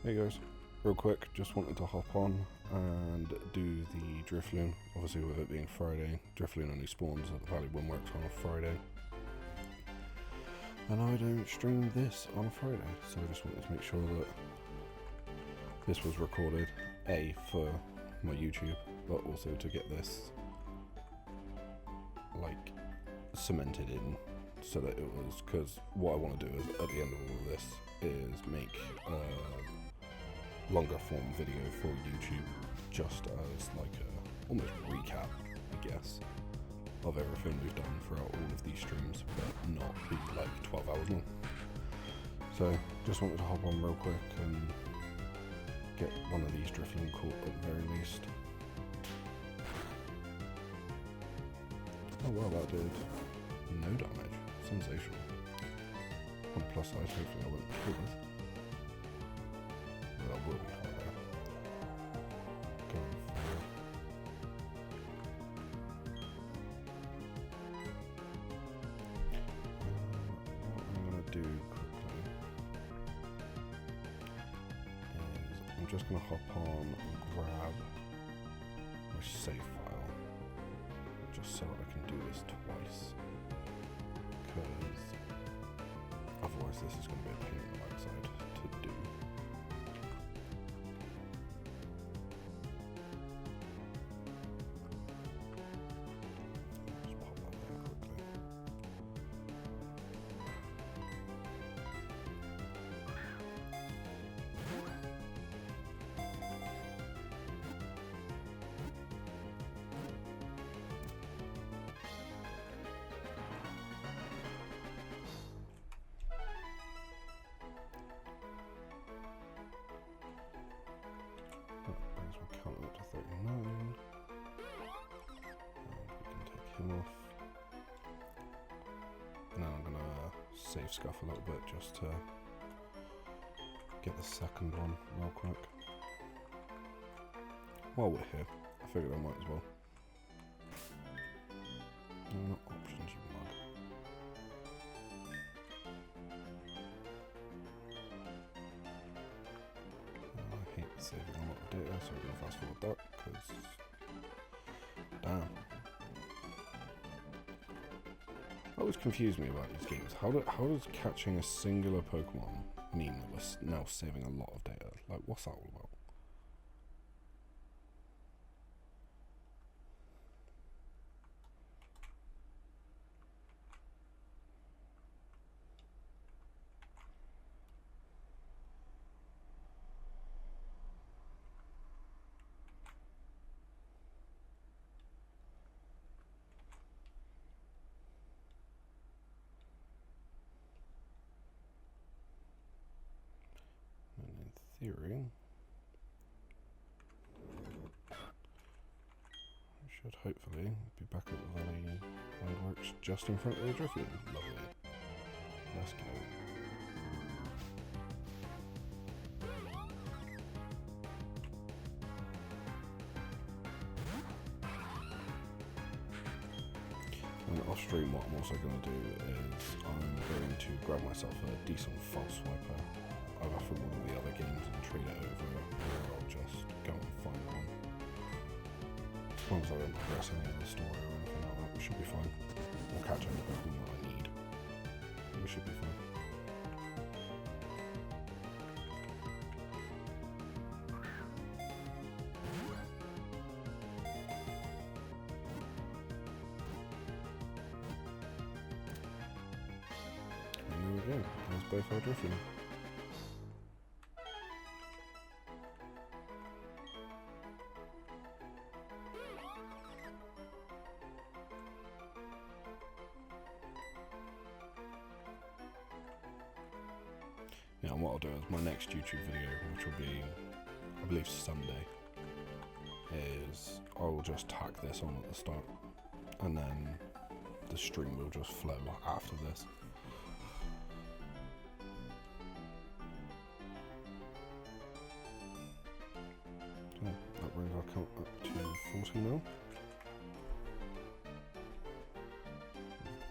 Hey guys, real quick, just wanted to hop on and do the Drifloon. Obviously with it being Friday, Drifloon only spawns at the Valley Windworks on a Friday. And I don't stream this on a Friday, so I just wanted to make sure that this was recorded, A, for my YouTube, but also to get this, like, cemented in so that it was, because what I want to do is, at the end of all of this, is make longer form video for YouTube, just as like a almost recap, I guess, of everything we've done throughout all of these streams, but not be like 12 hours long. So just wanted to hop on real quick and get one of these Drifloon caught at the very least. Oh well, that did no damage. Sensational. On the plus side, hopefully I won't kill this. But I will be harder. Going for what I'm going to do quickly is I'm just going to hop on and grab my save file just so I can do this twice, because otherwise this is going to be a pain in the backside to do. Just pop that there quickly. Brings my count up to 39. And we can take him off. And then I'm going to save scuff a little bit just to get the second one real quick. While we're here, I figured I might as well. No, not options, you mug. I hate saving a lot of data, so we're going to fast forward that, because damn. That always confused me about these games. How does catching a singular Pokemon mean that we're now saving a lot of data? Like, what's that all about? Theory, I should hopefully be back at the Valley Windworks just in front of the Drifloon. Lovely. Let's go. And off stream, what I'm also going to do is I'm going to grab myself a decent false swiper either from one of the other games and trade it over, or I'll just go and find one. As long as I don't progress any of the story or anything like that, we should be fine. We'll catch any Pokemon that I need. We should be fine. And there we go, there's both our Drifloon. Yeah, and what I'll do is my next YouTube video, which will be, I believe, Sunday, is I'll just tack this on at the start, and then the stream will just flow after this. So that brings our count up to 40 now.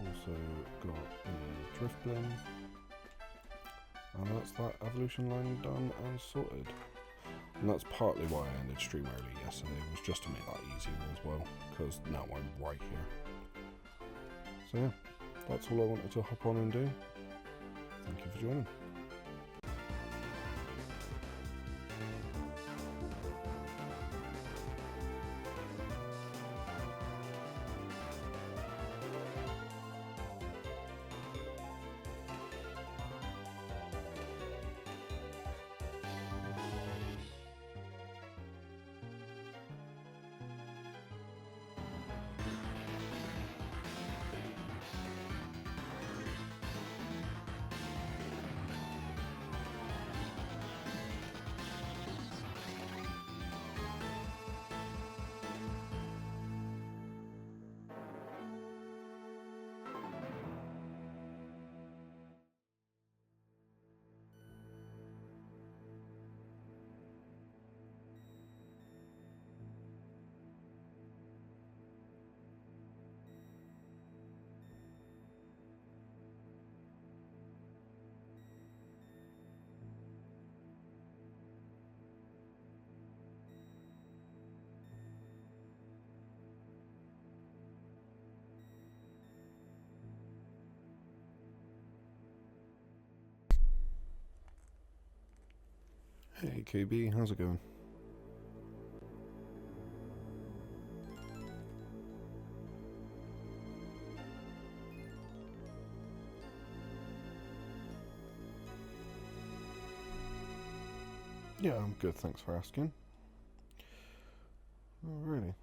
We've also got the Drifloon. And that's that evolution line done and sorted. And that's partly why I ended stream early yesterday, was just to make that easier as well, because now I'm right here. So yeah, that's all I wanted to hop on and do. Thank you for joining. Hey KB, how's it going? Yeah, I'm good, thanks for asking. Alrighty,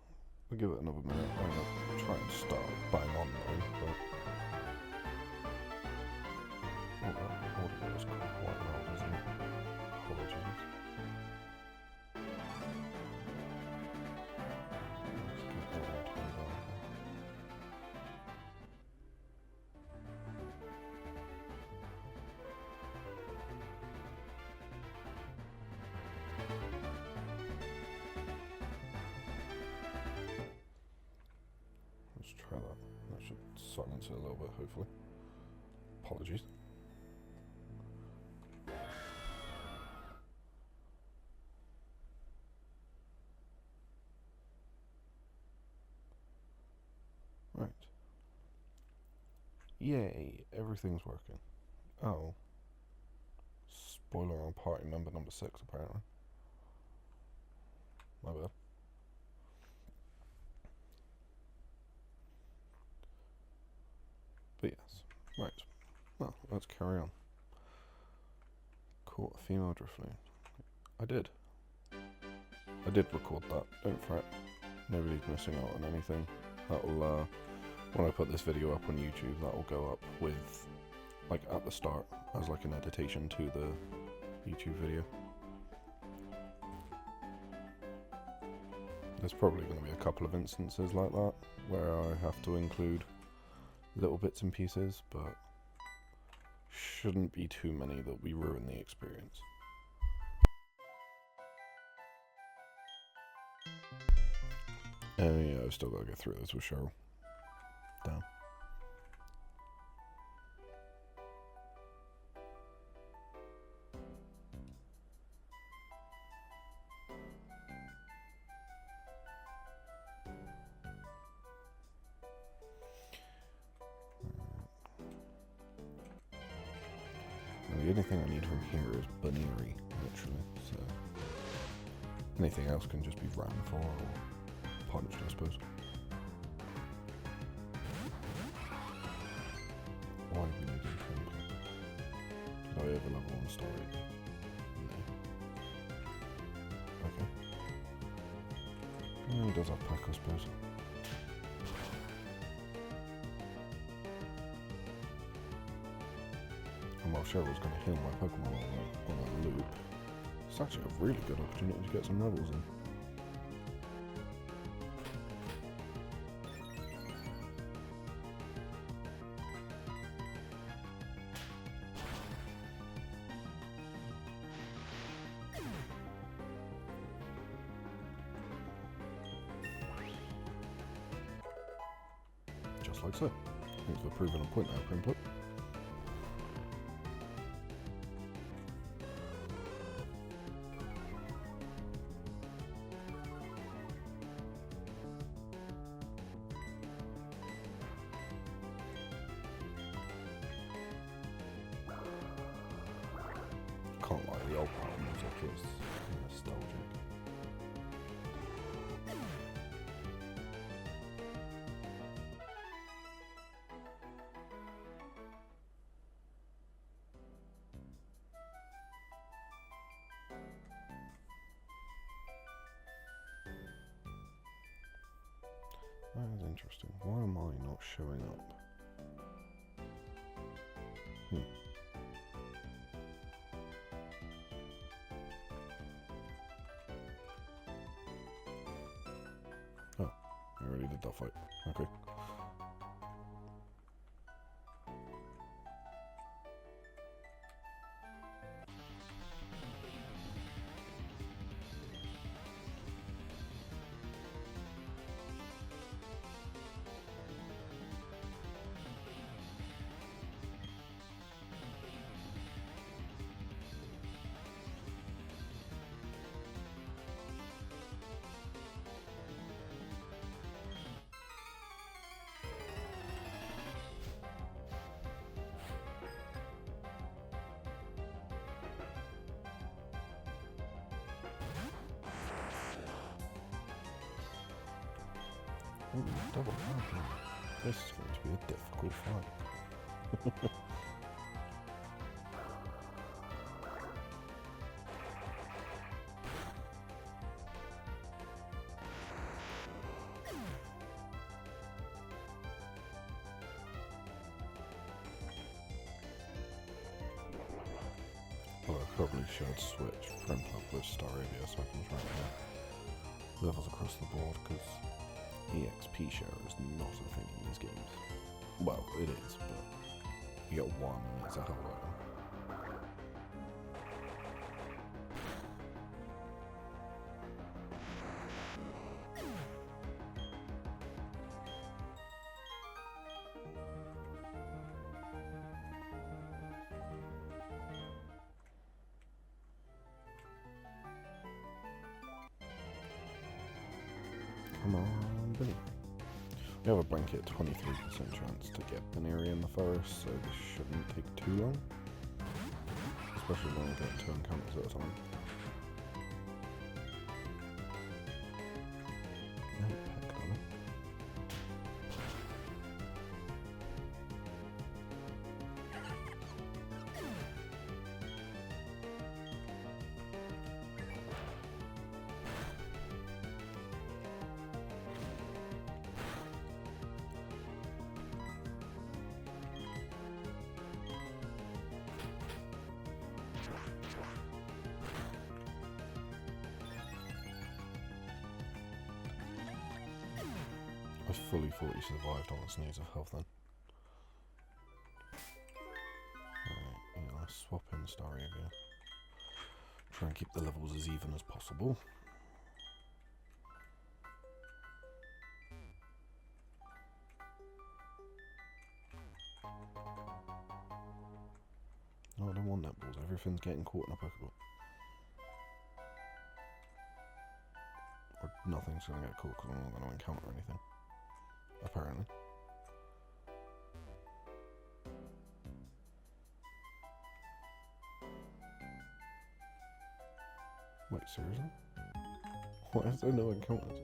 we'll give it another minute. I'm gonna try and start bang on though, but... Oh, that audio is quite loud, isn't it? Apologies. Let's get that all turned on. Let's try that. That should silence it a little bit, hopefully. Apologies. Right. Yay, everything's working. Oh. Spoiler on party member number 6, apparently. My bad. But yes. Right. Well, let's carry on. Caught a female Drifloon. I did record that, don't fret. Nobody's missing out on anything. That'll, when I put this video up on YouTube, that'll go up with, like, at the start, as like an editation to the YouTube video. There's probably going to be a couple of instances like that, where I have to include little bits and pieces, but shouldn't be too many that we ruin the experience. Yeah, I've still got to get through this with Cheryl. Damn. The only thing I need from here is Baneri, literally, so anything else can just be ran for or punched, I suppose. Why do we need to Did I overlevel on story? No. Okay. He does have pack, I suppose. And while Cheryl's going to heal my Pokemon on a loop, it's actually a really good opportunity to get some levels in. Just like so. Thanks for proving a point there, Primplet. can't lie, the old part music is nostalgic. That is interesting. Why am I not showing up? Oh, I already did that fight. Okay. Ooh, double fight. This is going to be a difficult fight. Well, I probably should switch Prem Club with Staravia so I can try and get levels across the board, because EXP share is not a thing in these games. Well, it is, but you get one and it's a hell of a lot. Come on, Billy. We have a blanket 23% chance to get Venusaur in the forest, so this shouldn't take too long. Especially when we get 2 encounters at a time. No peck, damn it. I fully thought you survived on a sneeze of health then. Alright, yeah, let's swap in Staravia. Try and keep the levels as even as possible. Oh, I don't want netballs, everything's getting caught in a Pokeball. Or nothing's going to get caught because I'm not going to encounter anything. Apparently. Wait, seriously? Why is there no encounters?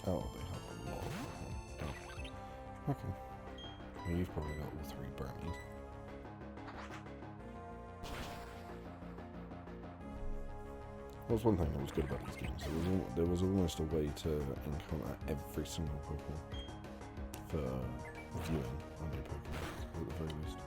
Oh, they have a lot of them. Oh. Okay. Well, you've probably got all 3 brownies. was one thing that was good about these games. There was almost a way to encounter every single Pokemon for viewing a new Pokemon, at the very least.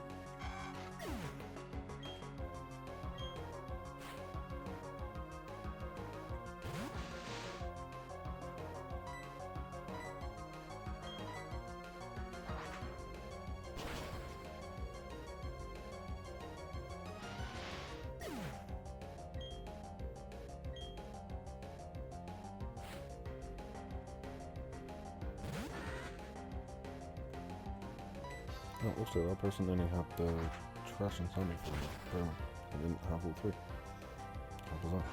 Oh, also, that person only had the trash and sandy for Brown. I didn't have all three. How was that?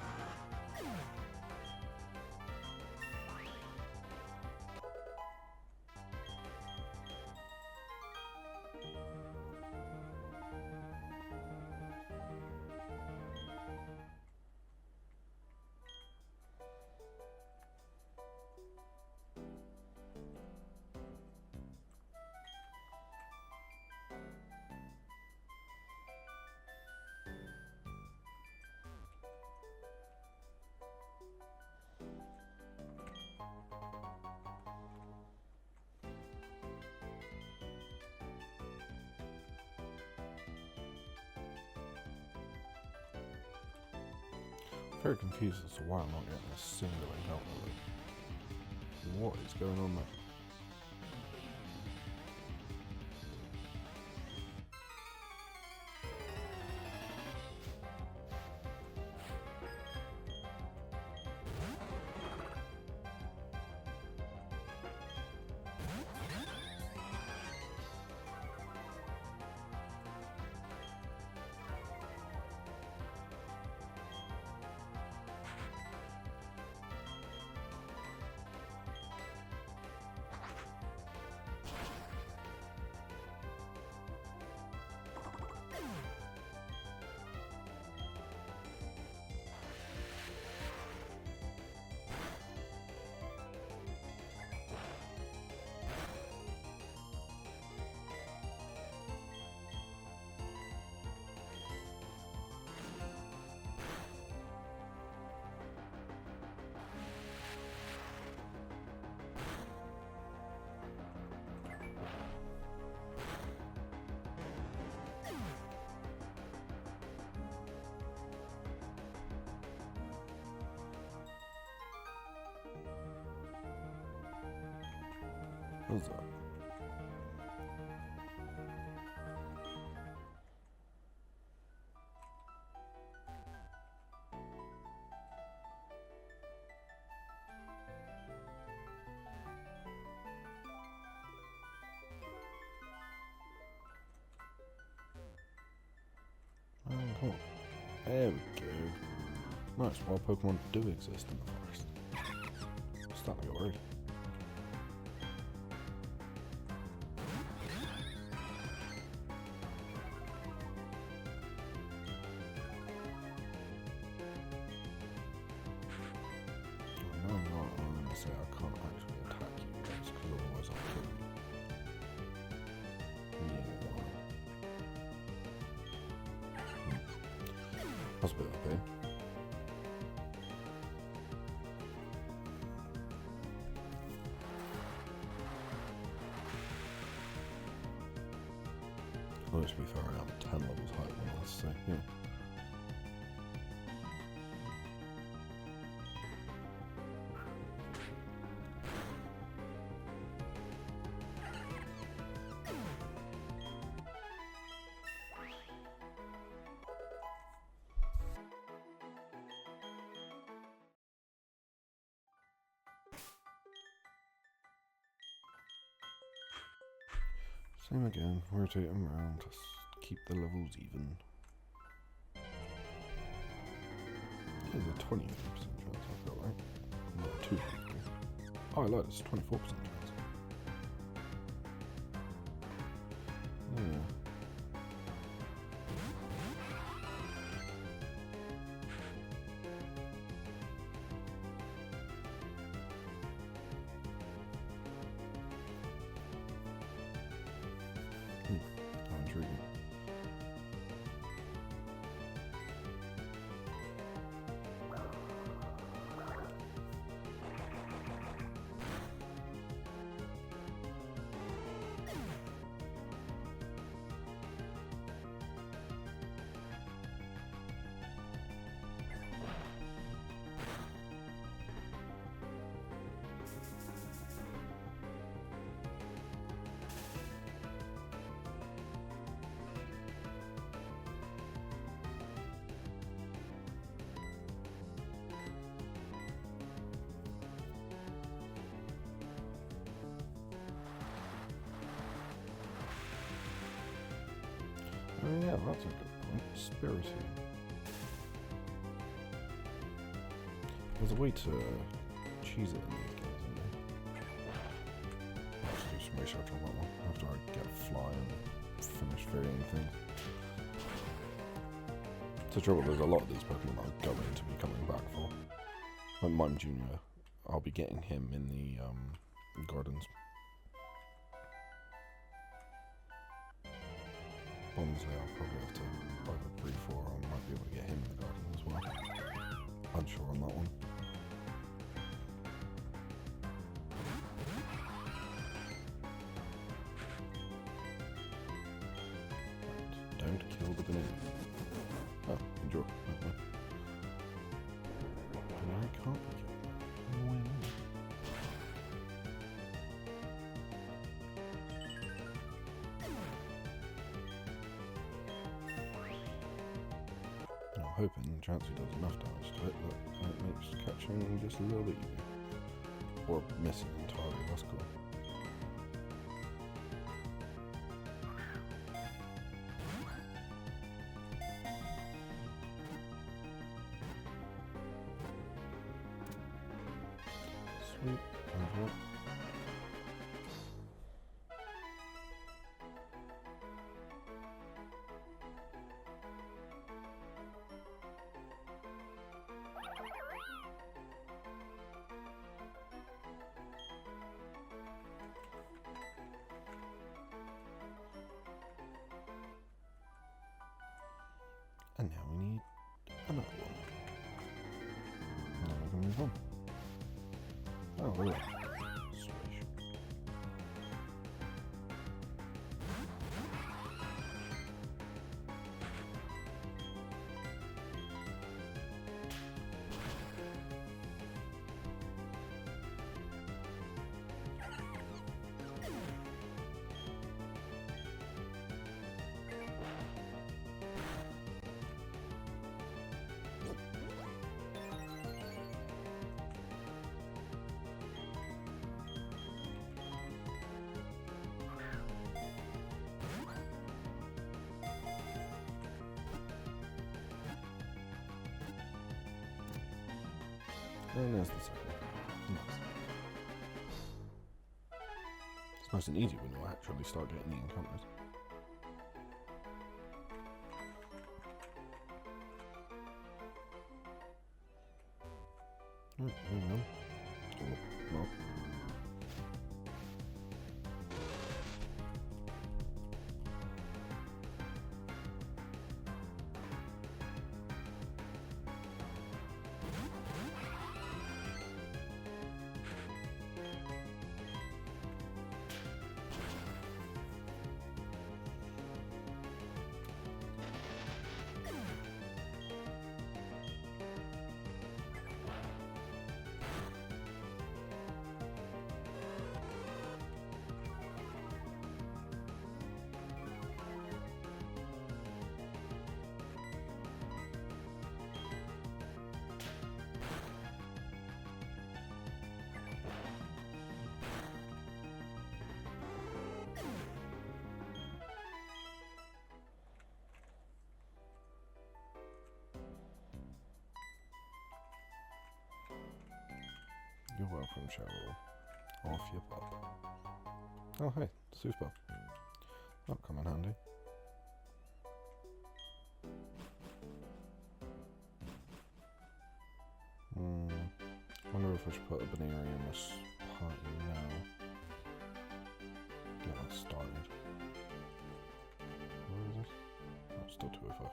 Very confused as to why I'm not getting a single encounter. What is going on there? What's that? Oh, come on. There we go. Nice, wild Pokemon do exist in the forest. I'm starting to get worried. I can't actually attack you guys because otherwise I'll kill you. Yeah. That's a bit of a pain. Although to be fair, I am 10 levels higher than us, so yeah. Same again, rotate them around to keep the levels even. There's a 28% chance I've got right. Not 2. Oh, I lied, it's 24% chance. Yeah. How intriguing. Yeah, that's a good point. Spiriting. There's a way to cheese it in these games, isn't there? I'll have to do some research on that one after I get Fly and finish varying things. To trouble, there's a lot of these Pokemon I'm going to be coming back for. Like Mime Jr., I'll be getting him in the gardens. Bonsley, I'll probably have to either breed for, or I might be able to get him in the garden as well. Unsure on that one. Don't kill the banana. Oh, enjoy. No, I can't be killed. Why not? I'm hoping Chansey does enough damage to it that it makes catching just a little bit easier. Or missing entirely, that's cool. Sweet, there's one. And now we need another one. And then we can move on. Oh, really? Swish. And there's the second. Nice. It's nice and easy when you actually start getting the encounters. Right, moving on. Oh, well. You're welcome, Cheryl. Off your butt. Oh, hey, super. That'll come in handy. Wonder if I should put a Baneri in this party now. Get that started. Where is it? Oh, it's still 205.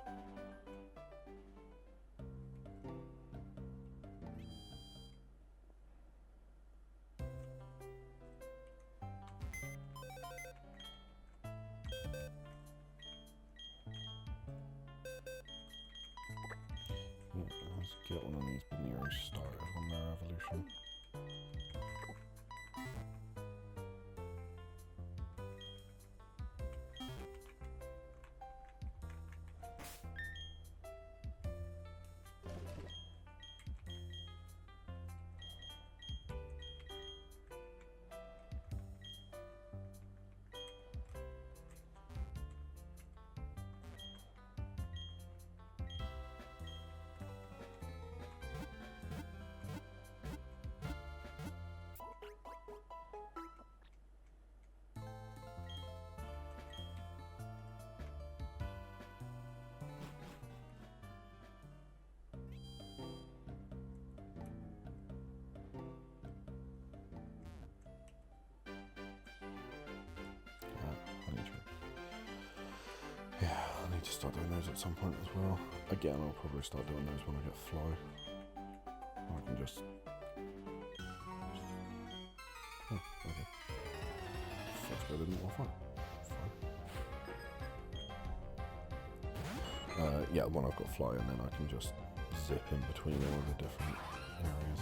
Let's get one of these Baneros started on their evolution. start doing those at some point as well. Again, I'll probably start doing those when I get fly. I can just... Oh, okay. First go didn't want fine. Yeah, when I've got fly, and then I can just zip in between all the different areas.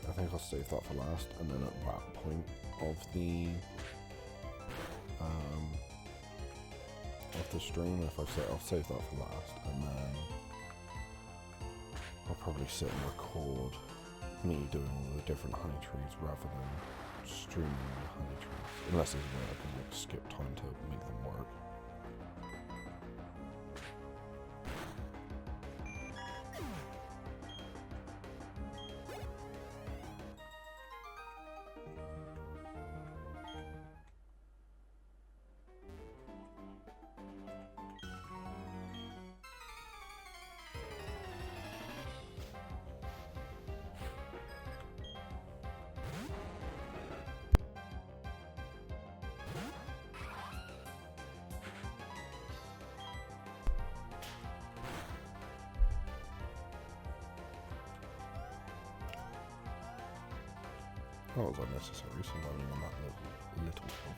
I think I'll save that for last, and then at that point of the stream, if I'll save that for last, and then I'll probably sit and record me doing all the different honey trees rather than streaming the honey trees, unless there's a way I can like skip time to make them work. That was unnecessary, surviving on that little health.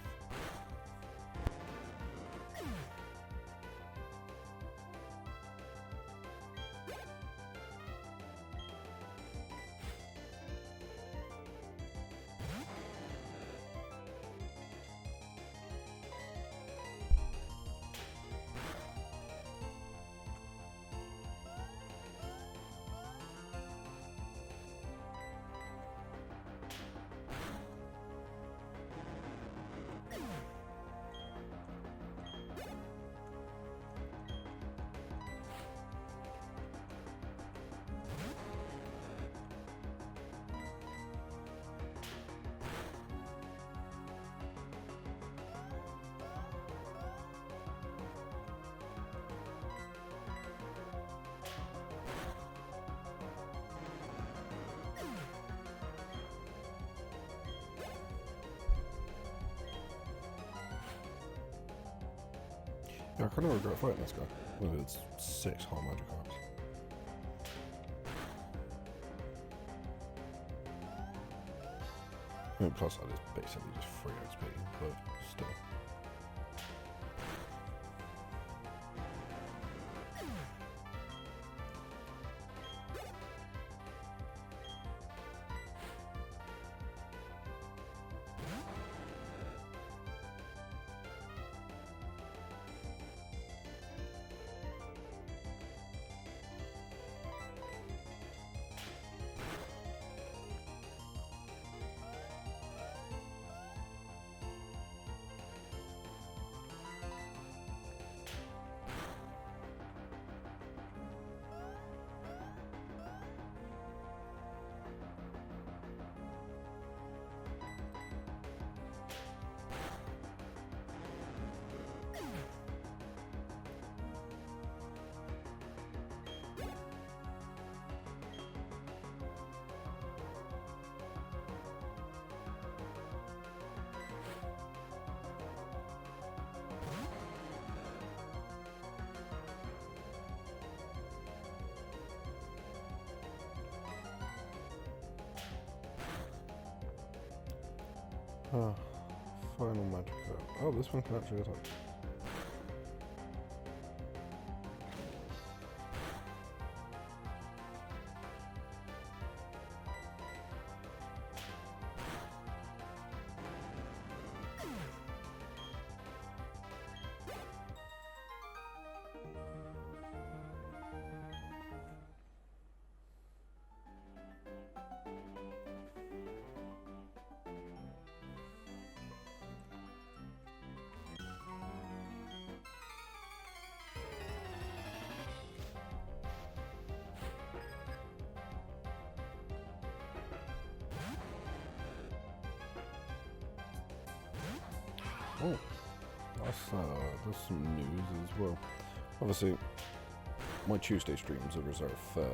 Yeah, I kind of regret fighting this guy with its 6 hard Magikarps. I mean, plus that is basically just free XP, but still. Oh, final Magikarp. Oh, this one can actually attack. Oh, there's some news as well. Obviously, my Tuesday streams are reserved for,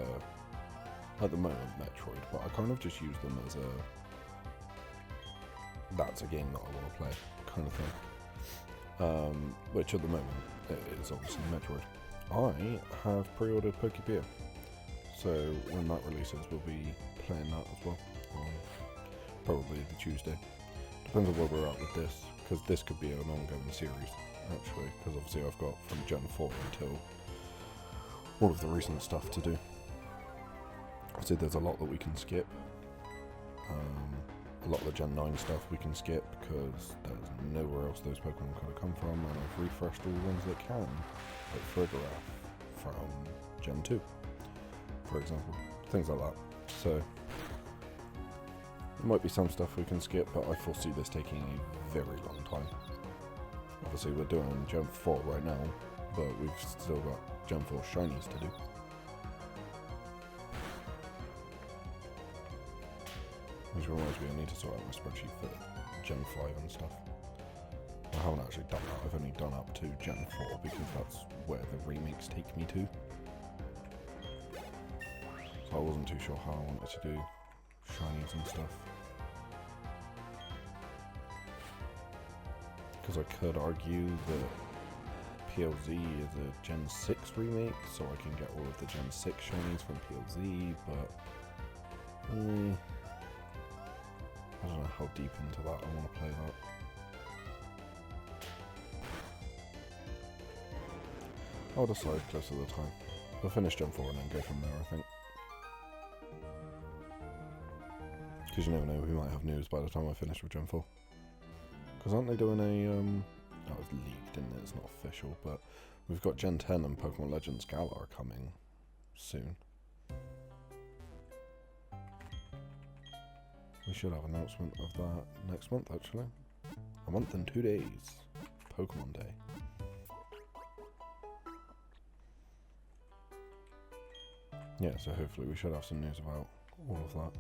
at the moment, Metroid, but I kind of just use them as that's a game that I want to play, kind of thing. Which at the moment, it is obviously Metroid. I have pre-ordered Pokepia, so when that releases, we'll be playing that as well, on probably the Tuesday. Depends on where we're at with this, because this could be an ongoing series, actually, because obviously I've got from Gen 4 until all of the recent stuff to do. So there's a lot that we can skip. A lot of the Gen 9 stuff we can skip, because there's nowhere else those Pokemon kind of come from, and I've refreshed all the ones that can, like Frigoraph from Gen 2, for example. Things like that. So there might be some stuff we can skip, but I foresee this taking a very long time. Obviously we're doing Gen 4 right now, but we've still got Gen 4 shinies to do. Which reminds me, I need to sort out my spreadsheet for Gen 5 and stuff. I haven't actually done that, I've only done up to Gen 4 because that's where the remakes take me to. So I wasn't too sure how I wanted to do shinies and stuff. Because I could argue that PLZ is a Gen 6 remake, so I can get all of the Gen 6 shinies from PLZ, but I don't know how deep into that I want to play that. I'll decide close to the time. I'll finish Gen 4 and then go from there, I think. Because you never know, we might have news by the time I finish with Gen 4. Because aren't they doing a... that was leaked, didn't it? It's not official, but we've got Gen 10 and Pokemon Legends Galar coming soon. We should have an announcement of that next month, actually. A month and 2 days. Pokemon Day. Yeah, so hopefully we should have some news about all of that.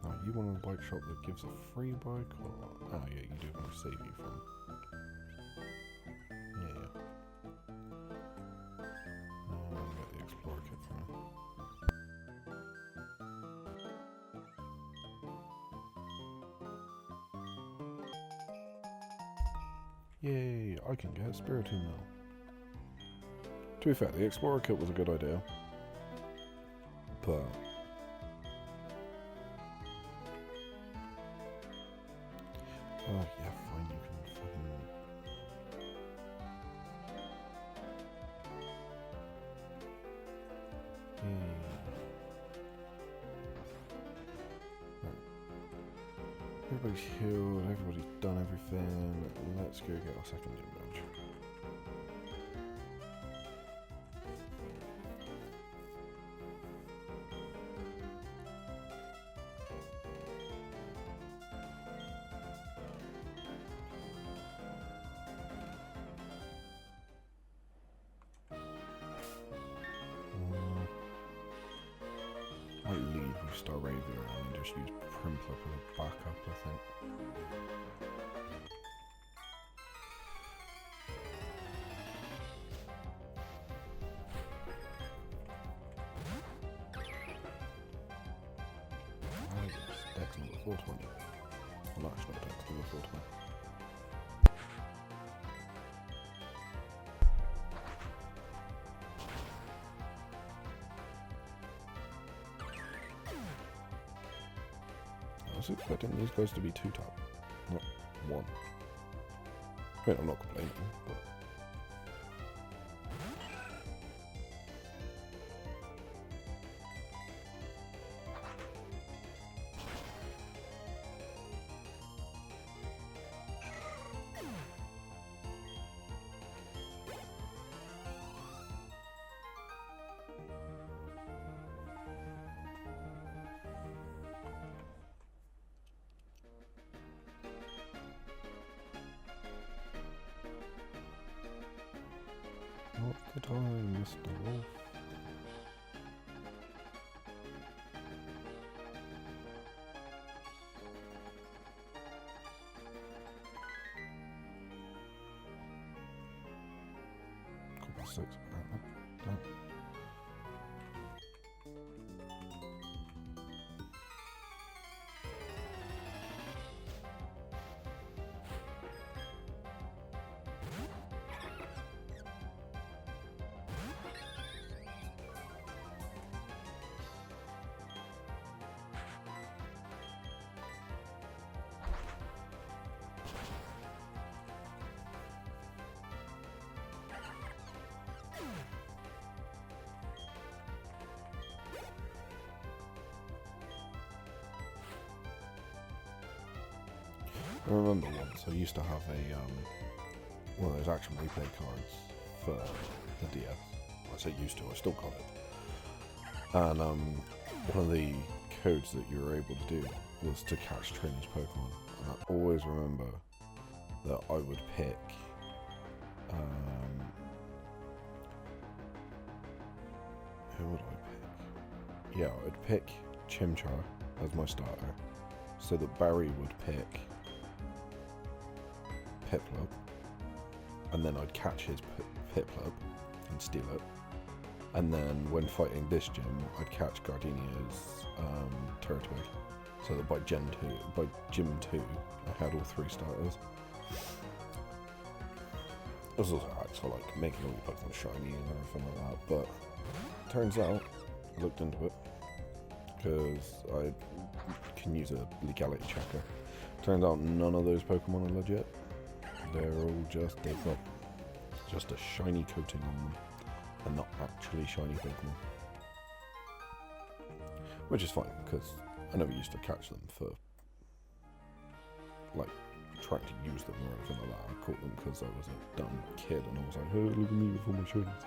Oh, you want a bike shop that gives a free bike? Or... oh yeah, you do want to save you from... yeah. I'll get the Explorer kit for me. Yay, I can get Spiritomb now. To be fair, the Explorer kit was a good idea. But... oh yeah, fine, you can fucking... yay. Right. Everybody's healed, everybody's done everything. Let's go get our second gym badge. Might lead with Staravia and then just use Prinplup as a backup, I think. Dex number 420. Well, that's not Dex number 420. I was expecting these guys to be 2-tap, not 1. I mean, I'm not complaining, but... the time, Mr. Wolf. Couple 6 apparently. Damn. I remember once I used to have a one of those action replay cards for the DS. I say used to, I still got it. And one of the codes that you were able to do was to catch trainers Pokemon. And I always remember that I would pick who would I pick? Yeah, I'd pick Chimchar as my starter, so that Barry would pick Piplup, and then I'd catch his Piplup and steal it, and then when fighting this gym, I'd catch Gardenia's Turtwig, so that by Gym 2, I had all 3 starters. It was also hacks for like making all your Pokemon shiny and everything like that, but turns out, I looked into it, because I can use a legality checker. Turns out none of those Pokemon are legit. They're all they've got just a shiny coating on them, and not actually shiny Pokemon. Which is fine, because I never used to catch them for, like, trying to use them or anything like that. I caught them because I was a dumb kid, and I was like, hey, look at me with all my shinies.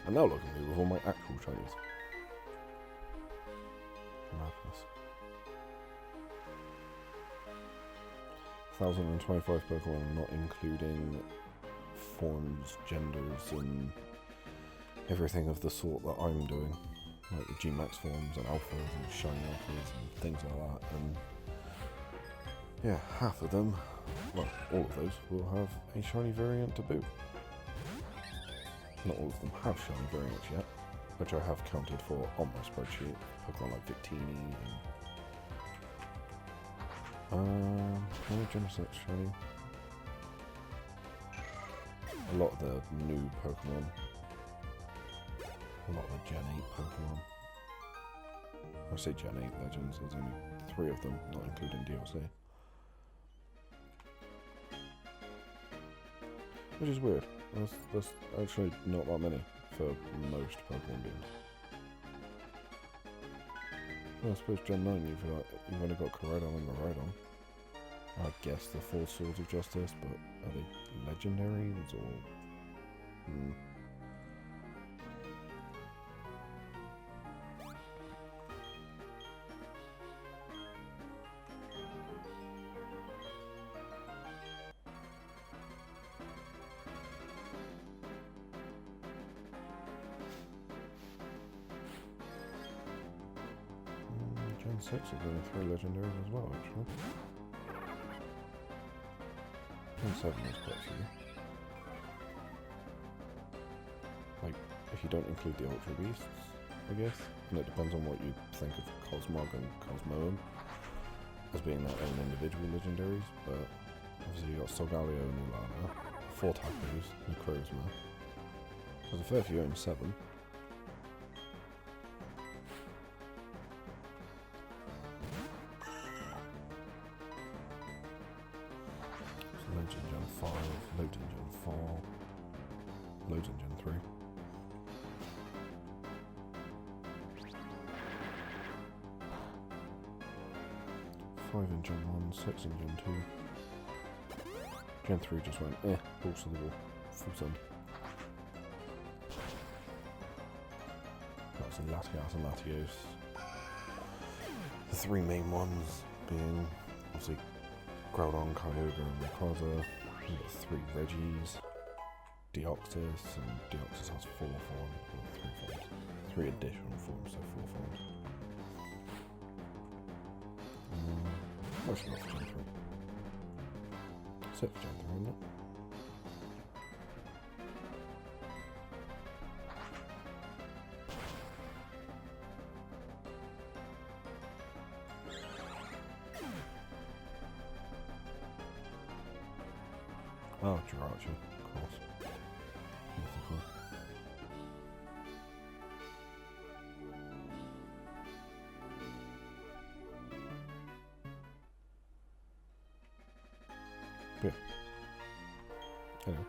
And now look at me with all my actual shinies. Madness. 1,025 Pokemon, not including forms, genders, and everything of the sort that I'm doing. Like the GMax forms and alphas and shiny alphas and things like that. And yeah, half of them, well, all of those, will have a shiny variant to boot. Not all of them have shiny variants yet, which I have counted for on my spreadsheet. Pokemon like Victini and Genesis shiny. A lot of the new Pokemon. A lot of the Gen 8 Pokemon. I say Gen 8 Legends, there's only 3 of them, not including DLC. Which is weird. That's actually not that many for most Pokemon games. Well, I suppose Gen 9 you've only got Koraidon and Miraidon. I guess the 4 Swords of Justice, but are they legendaries or... Gen 6 is only 3 legendaries as well, actually. Gen 7 is quite a few. Like, if you don't include the Ultra Beasts, I guess. And it depends on what you think of Cosmog and Cosmoem as being their own individual legendaries, but obviously you got Solgaleo and Ulana, 4 Tapus, Necrozma. There's a fair few in 7. Loads in Gen 5, loads in Gen 4, loads in Gen 3. Five in Gen 1, 6 in Gen 2. Gen 3 just went, balls to the wall, full send. That's in Latias and Latios. The 3 main ones being, obviously, Groudon, Kyogre and Rayquaza. We've got 3 Reggies. Deoxys, and Deoxys has 4 forms, or 3 forms. 3 additional forms, so 4 forms. What's enough for Gen 3? 6 for Gen 3, isn't it? Oh, Jirachi, of course. Mythical. Yeah. Hello.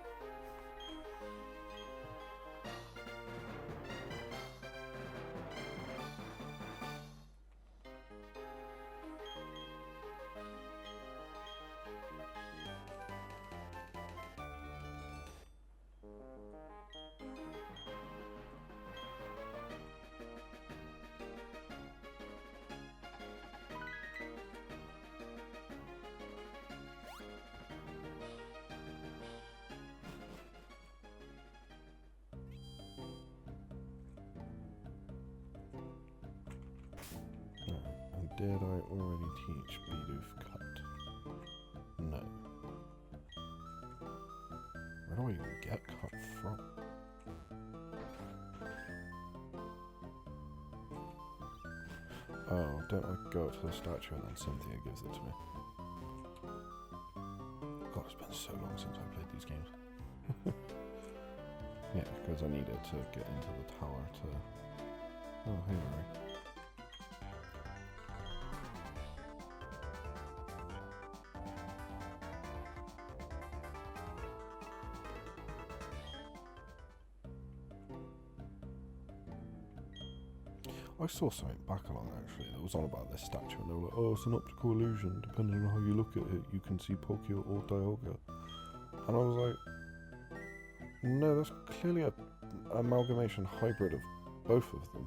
Did I already teach Bidoof Cut? No. Where do I even get Cut from? Oh, don't I go up to the statue and then Cynthia gives it to me? God, it's been so long since I played these games. Yeah, because I needed to get into the tower to... Oh, hey Larry. I saw something back along actually that was on about this statue, and they were like, oh, it's an optical illusion, depending on how you look at it, you can see Pokio or Dialga. And I was like, no, that's clearly an amalgamation hybrid of both of them.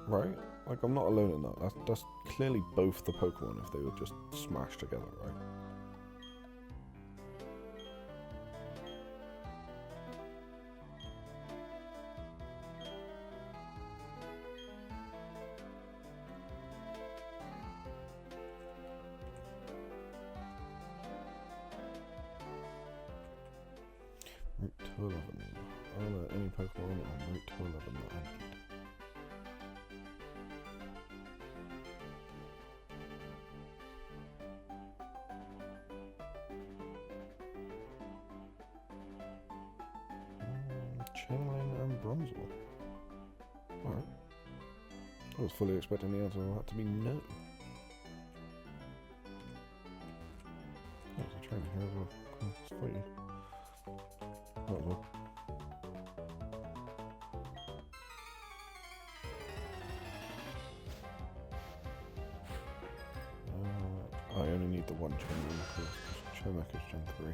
Right? Like, I'm not alone in that. That's clearly both the Pokemon if they were just smashed together, right? Route to 11. Are there any Pokemon on Route to 11 that I need? Chainlane and Bronzor. Alright. I was fully expecting the answer to that to be no. There's a trainer here as well. Cool, let's fight you. That was all. I only need the one Chainlane because Chomek is Gen 3.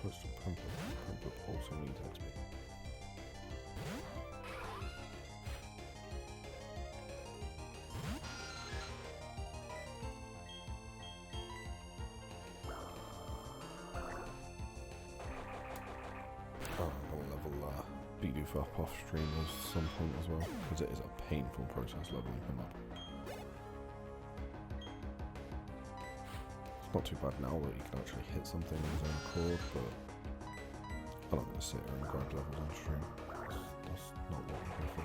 Switch to Pumper. Pumper also needs XP. Oh, I'm gonna level Bidoof up off stream at some point as well, because it is a painful process leveling him up. It's not too bad now that you can actually hit something on his own accord, but I'm not going to sit here and grab levels on stream. That's not what I'm here for.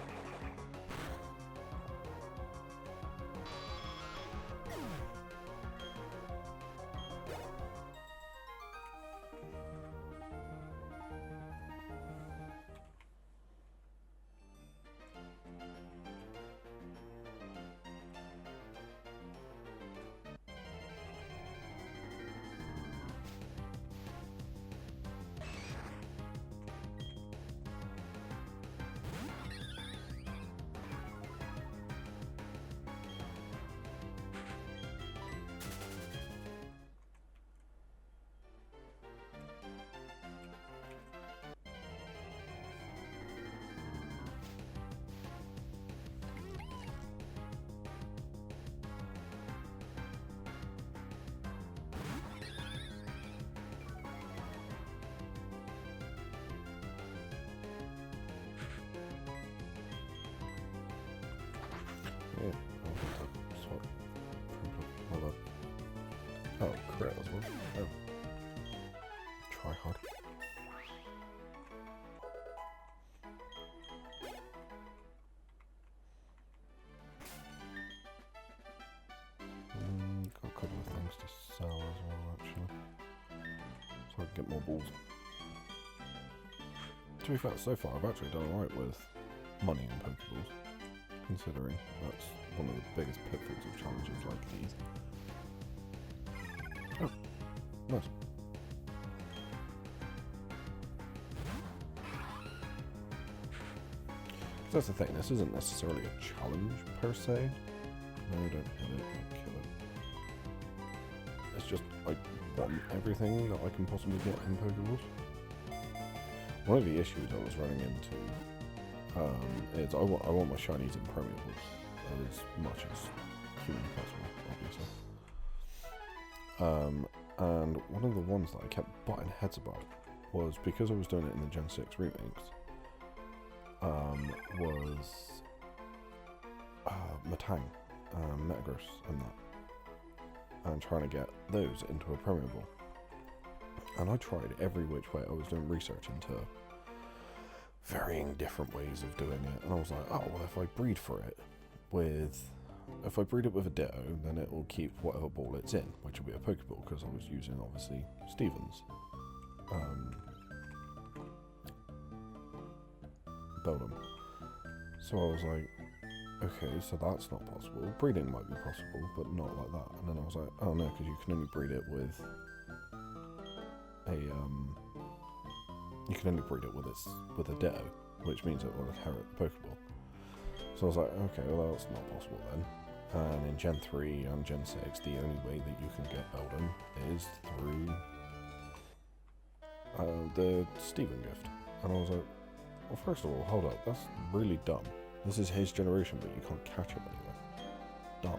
get more balls. To be fair, so far I've actually done alright with money and Pokeballs, considering that's one of the biggest pitfalls of challenges like these. Oh, nice. That's the thing, this isn't necessarily a challenge per se. No, don't hit it, don't kill it. It's just, I want everything that I can possibly get in Pokeballs. One of the issues I was running into is I want my shinies impermeables as much as humanly possible, obviously. And one of the ones that I kept butting heads about was because I was doing it in the Gen 6 remakes. Was Matang, Metagross and that, and trying to get those into a permeable. And I tried every which way. I was doing research into varying different ways of doing it, and I was like, oh well, if I breed it with a Ditto, then it will keep whatever ball it's in, which will be a Pokeball, because I was using obviously Stevens. Beldum. So I was like, okay, so that's not possible. Breeding might be possible, but not like that. And then I was like, oh no, because you can only breed it with a you can only breed it with a Ditto, which means it will inherit the Pokeball. So I was like, okay, well that's not possible then. And in Gen 3 and Gen 6, the only way that you can get Beldum is through the Steven gift. And I was like, well, first of all, hold up, that's really dumb. This is his generation, but you can't catch him anywhere.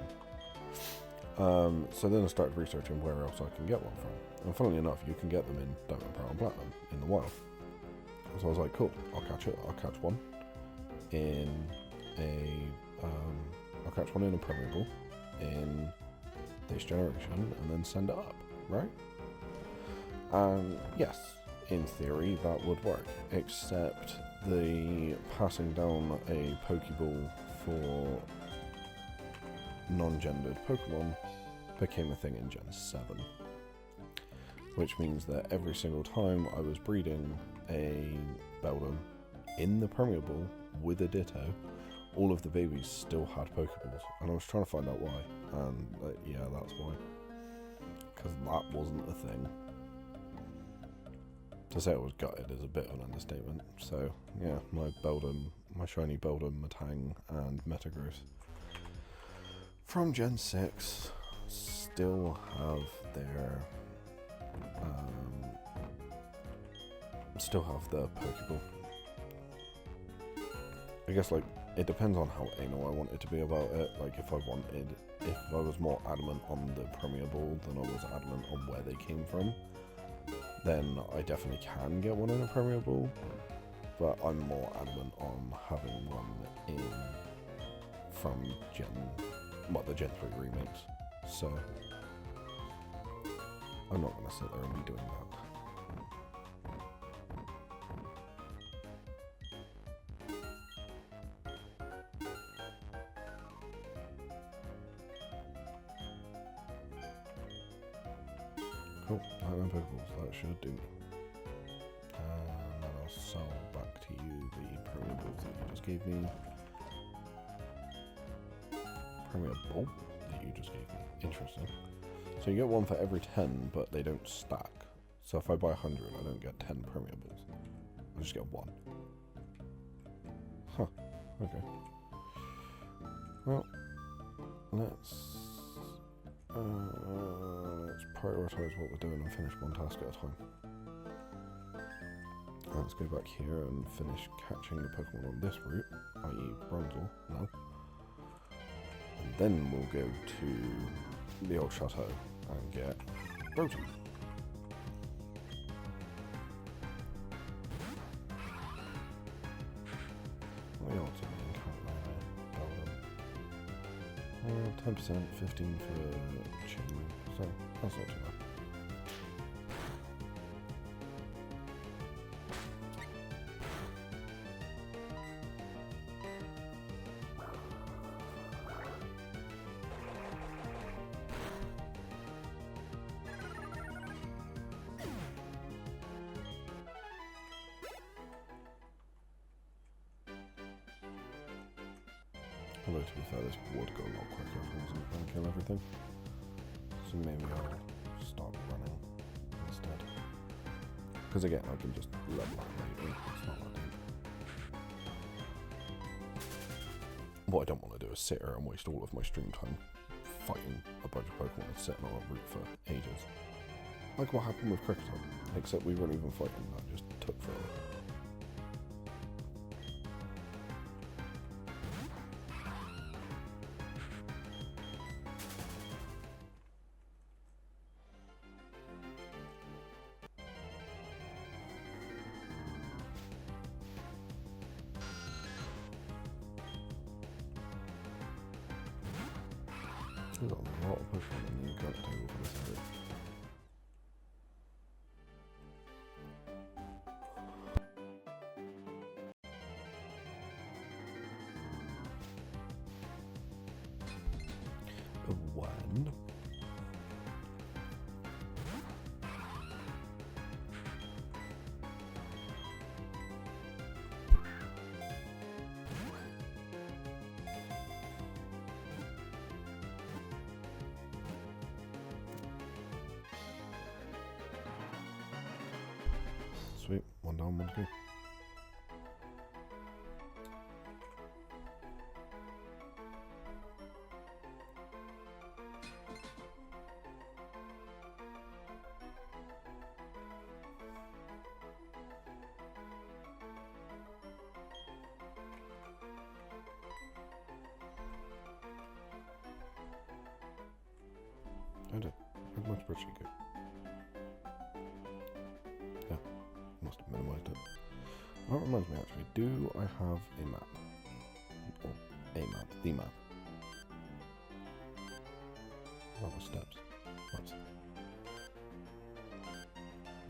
Dumb. So then I started researching where else I can get one from. And funnily enough, you can get them in Diamond, Pearl and Platinum in the wild. So I was like, cool, I'll catch one in I'll catch one in a permeable in this generation and then send it up, right? And yes, in theory that would work, except the passing down a Pokeball for non-gendered Pokemon became a thing in Gen 7. Which means that every single time I was breeding a Beldum in the permeable with a Ditto, all of the babies still had Pokeballs. And I was trying to find out why. And yeah, that's why. Because that wasn't a thing. To say it was gutted is a bit of an understatement. So, yeah, my shiny Beldum, Matang, and Metagross from Gen 6 still have their the Pokeball. I guess, like, it depends on how anal I wanted to be about it. Like, if I was more adamant on the permeable than I was adamant on where they came from, then I definitely can get one in a permeable, but I'm more adamant on having one from the Gen 3 remakes, so I'm not going to sit there and be doing that. Cool, 99 Pokeballs, that should do me. And then I'll sell back to you the permeables that you just gave me. Permeable that you just gave me. Interesting. So you get one for every 10, but they don't stack. So if I buy 100, I don't get 10 permeables. I just get one. Huh. Okay. Well, let's prioritize what we're doing and finish one task at a time. Let's go back here and finish catching the Pokemon on this route, i.e. Bronzor, now. And then we'll go to the old chateau and get Rotom. What are the odds of me encountering 10%, 15 for Chicken, so that's not too bad. Although to be fair, this would go a lot quicker if I wasn't trying to kill everything. So maybe I'll start running instead. Because again, I can just level up later. It's not that deep. What I don't want to do is sit here and waste all of my stream time fighting a bunch of Pokemon that's sitting on a route for ages. Like what happened with Cricketer, except we weren't even fighting, that just took forever. There's a lot of Pokemon in the encounter table for this area. One. Sweet, one down, one to go. I did. Where'd my spreadsheet go? Yeah, must have minimized it. That reminds me actually, do I have a map? Or a map, the map. Rubber steps. What's it?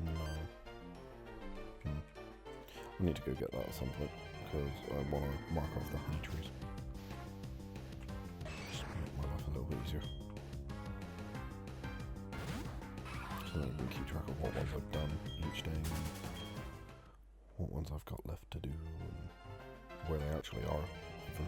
No. I need to go get that at some point, because I want to mark off the honey trees. Just make my life a little bit easier. So that I can keep track of what ones I've done each day, and what ones I've got left to do, and where they actually are, even.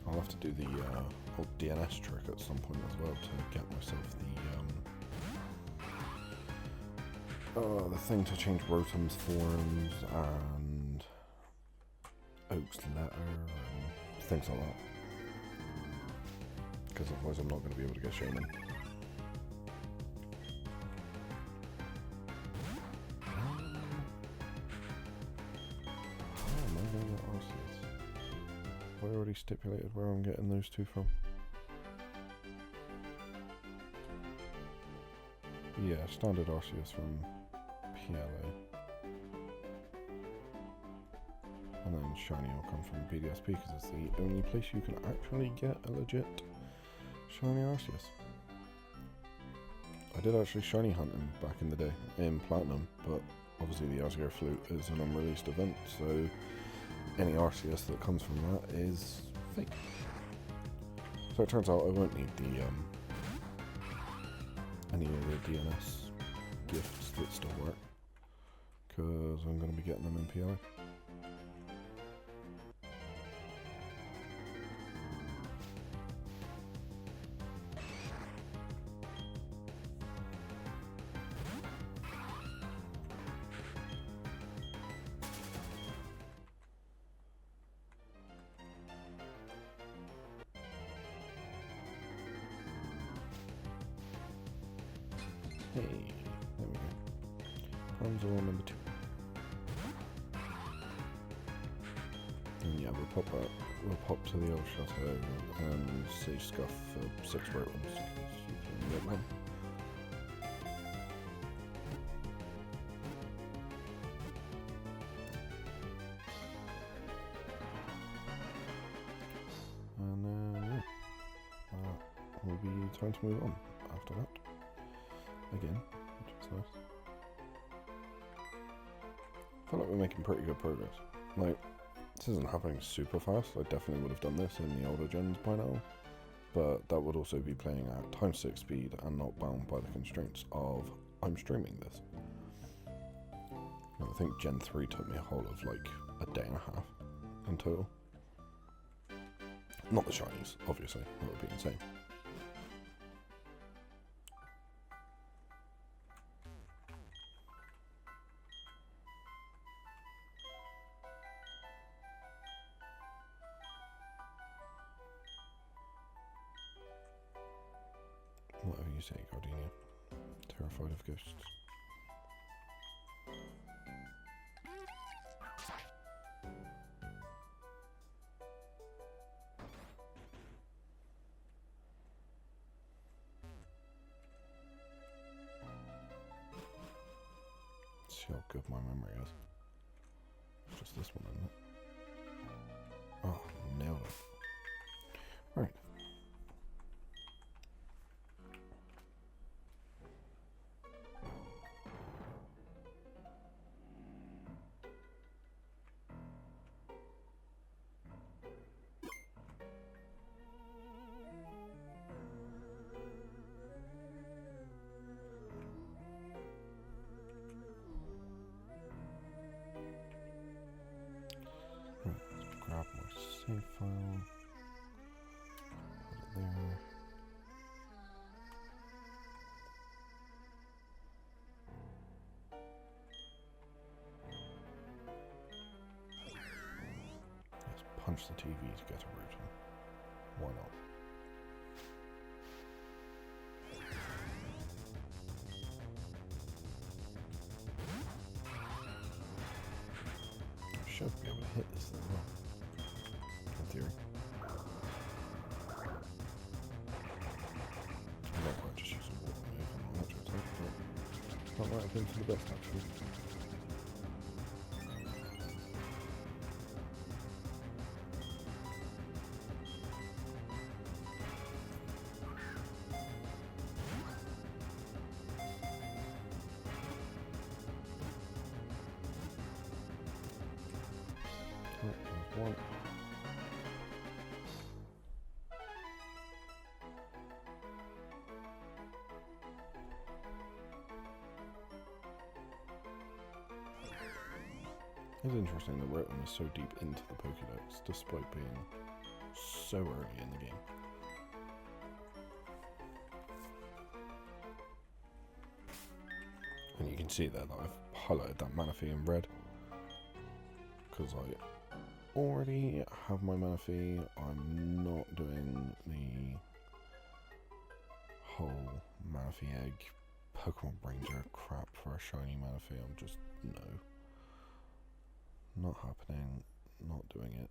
I'll have to do the old DNS trick at some point as well to get myself the thing to change Rotom's forms and Oak's letter and things like that. Because otherwise I'm not going to be able to get Shaman. I already stipulated where I'm getting those two from. Yeah, standard Arceus from PLA. And then Shiny will come from PDSP because it's the only place you can actually get a legit Shiny Arceus. I did actually Shiny hunt him back in the day in Platinum, but obviously the Asgore Flute is an unreleased event, so any Arceus that comes from that is fake. So it turns out I won't need the any of the DNS gifts that still work, because I'm going to be getting them in PLA. Hey, there we go. Bronzor number 2. And yeah, we'll pop to the old chateau and see Scuff for 6 Rotums, because you can get one. time to move on after that. Again, which is nice. I feel like we're making pretty good progress. Like, this isn't happening super fast. I definitely would have done this in the older gens by now. But that would also be playing at ×6 speed and not bound by the constraints of I'm streaming this. I think Gen 3 took me a whole of like a day and a half in total. Not the shinies, obviously, that would be insane. Whatever you say, Gardenia. Terrified of ghosts. See how good my memory is. It's just this one, isn't it? Oh, nailed it. Right. Grab my save file, put it there. Let's punch the TV to get a route. Why not? I should be able to hit this thing well. In theory. I might quite just use a water move on the electric type, but that might have been for the best actually. Oh, there's one. It's interesting that Rotom is so deep into the Pokédex, despite being so early in the game. And you can see there that I've highlighted that Manaphy in red, because I already have my Manaphy. I'm not doing the whole Manaphy egg Pokemon Ranger crap for a shiny Manaphy. I'm just, no. Not happening, not doing it.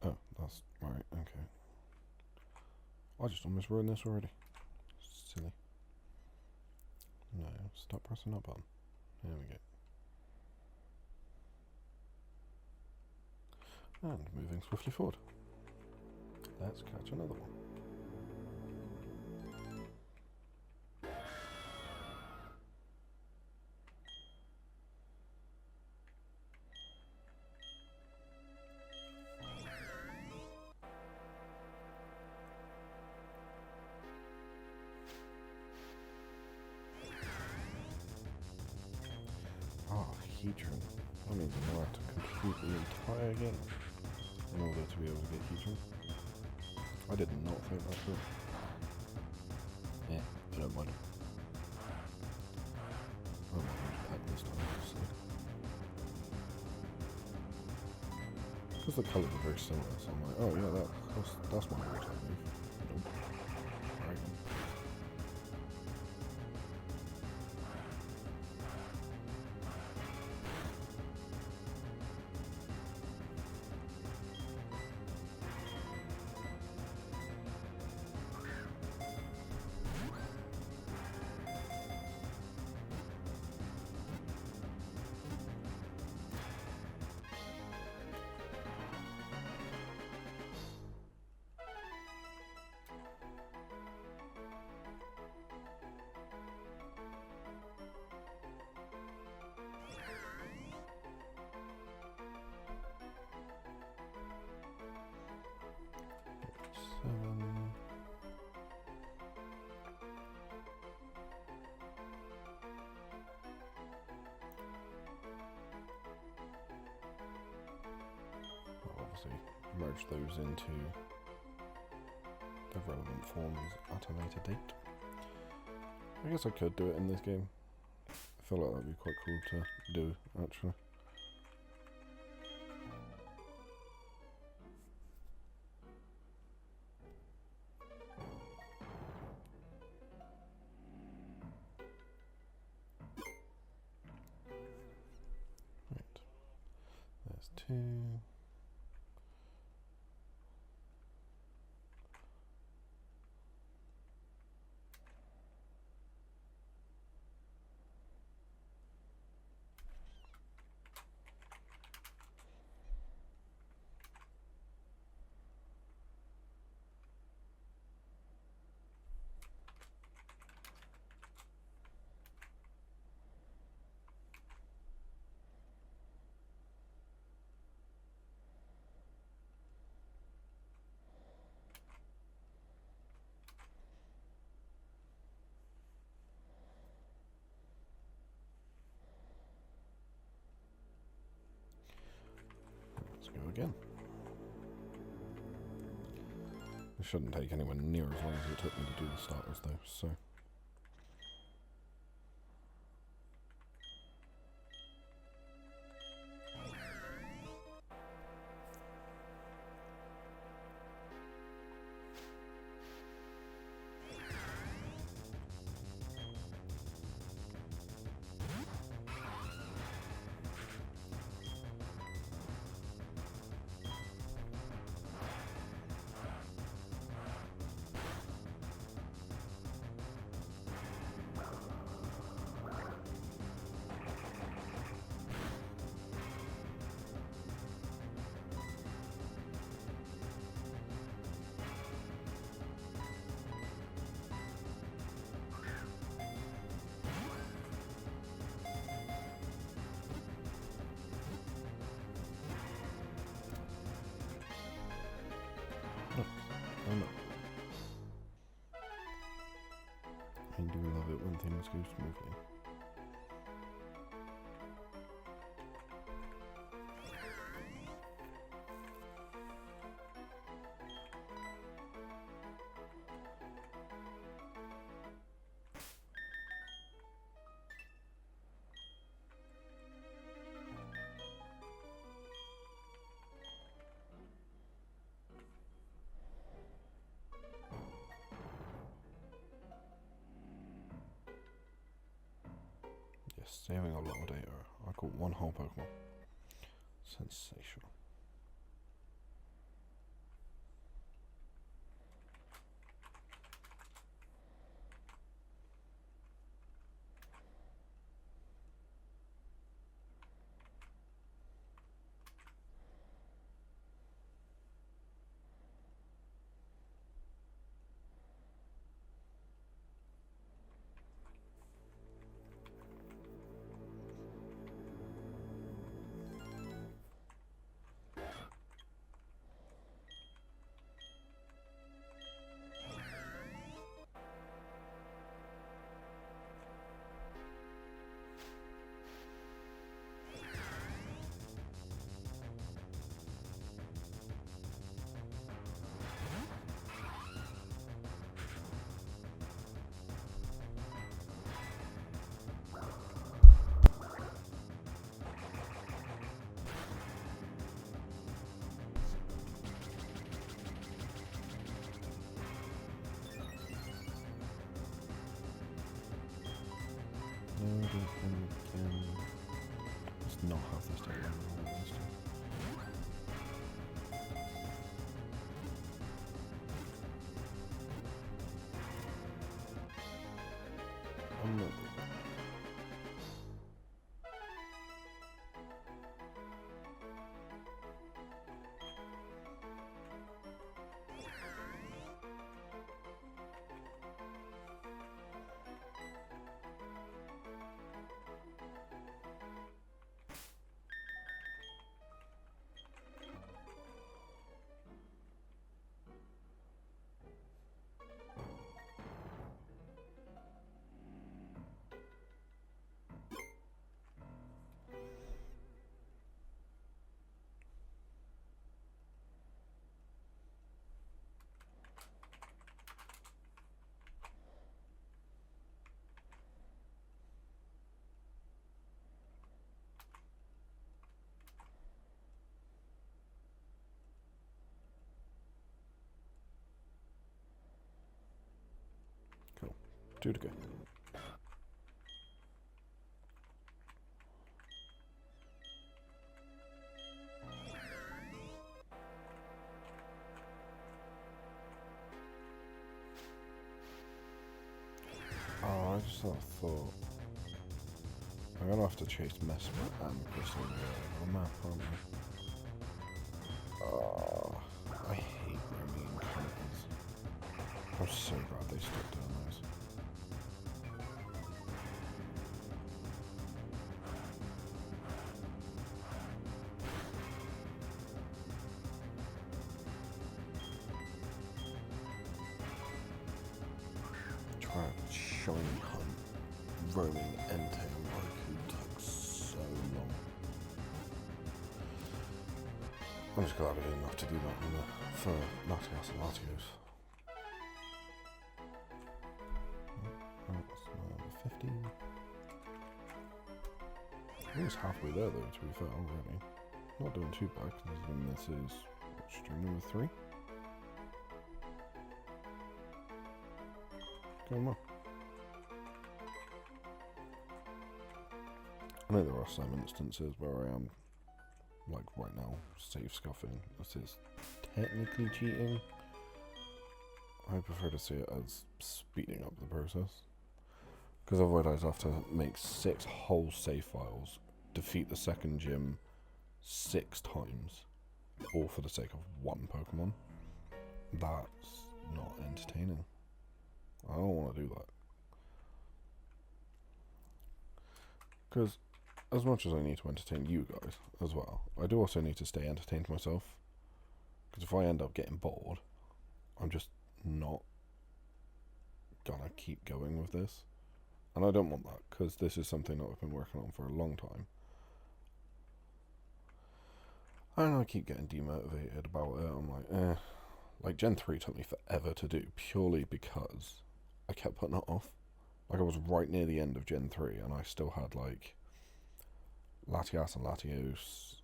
Oh, that's right, okay. I just almost ruined this already. Silly. No, stop pressing that button. There we go. And moving swiftly forward. Let's catch another one. Heatran. That means I'm going to have to complete the entire game in order to be able to get Heatran. I did not think that through. Yeah, I don't mind. Oh my god. Because the colours are very similar, so I'm like, oh yeah, that's my water type move. Nope. Dragon. Obviously merge those into the relevant forms at a later date. I guess I could do it in this game. I feel like that'd be quite cool to do, actually. Right, there's 2. Let's go again. It shouldn't take anywhere near as long as it took me to do the starters though, so... Oh no. I do love it when things go smoothly. Yes, saving a lot of data. I caught one whole Pokemon. Sensational. No, don't think we can. Let's not have this take long this time. I'm not. Cool. Do it again. Oh, I just thought I'm gonna have to chase Mesmer and Crystal on map, aren't I? Oh, I hate roaming encounters. I'm so glad they stopped doing those. Try a shiny hunt, roaming Entei Roku took so long. I'm just glad I didn't have to do that for Latias and Latios. That's 15. Almost halfway there though, to be fair, already. Not doing too bad, considering this is stream number 3. Going well. I know there are some instances where I am, like right now, save scuffing. This is technically cheating. I prefer to see it as speeding up the process. Because otherwise I'd have to make 6 whole save files, defeat the second gym 6 times, all for the sake of 1 Pokemon. That's not entertaining. I don't want to do that. Because as much as I need to entertain you guys as well, I do also need to stay entertained myself. Because if I end up getting bored, I'm just not gonna keep going with this. And I don't want that, because this is something that I've been working on for a long time. And I keep getting demotivated about it. I'm like, eh. Like, Gen 3 took me forever to do, purely because I kept putting it off. Like, I was right near the end of Gen 3, and I still had, like, Latias and Latios.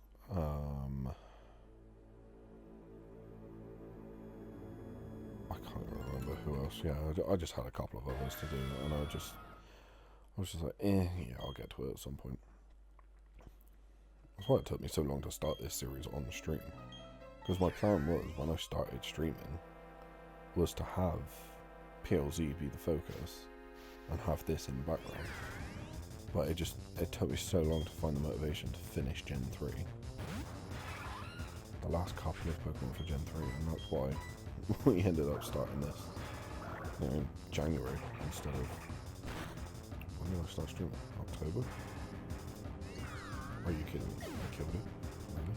I can't remember who else. Yeah, I just had a couple of others to do, and I was just like, yeah, I'll get to it at some point. That's why it took me so long to start this series on stream. Because my plan was, when I started streaming, was to have PLZ be the focus, and have this in the background. But it took me so long to find the motivation to finish Gen 3. The last couple of Pokemon for Gen 3, and that's why we ended up starting this in January instead of... When did I start streaming? October? Are you kidding me? I killed it. Really?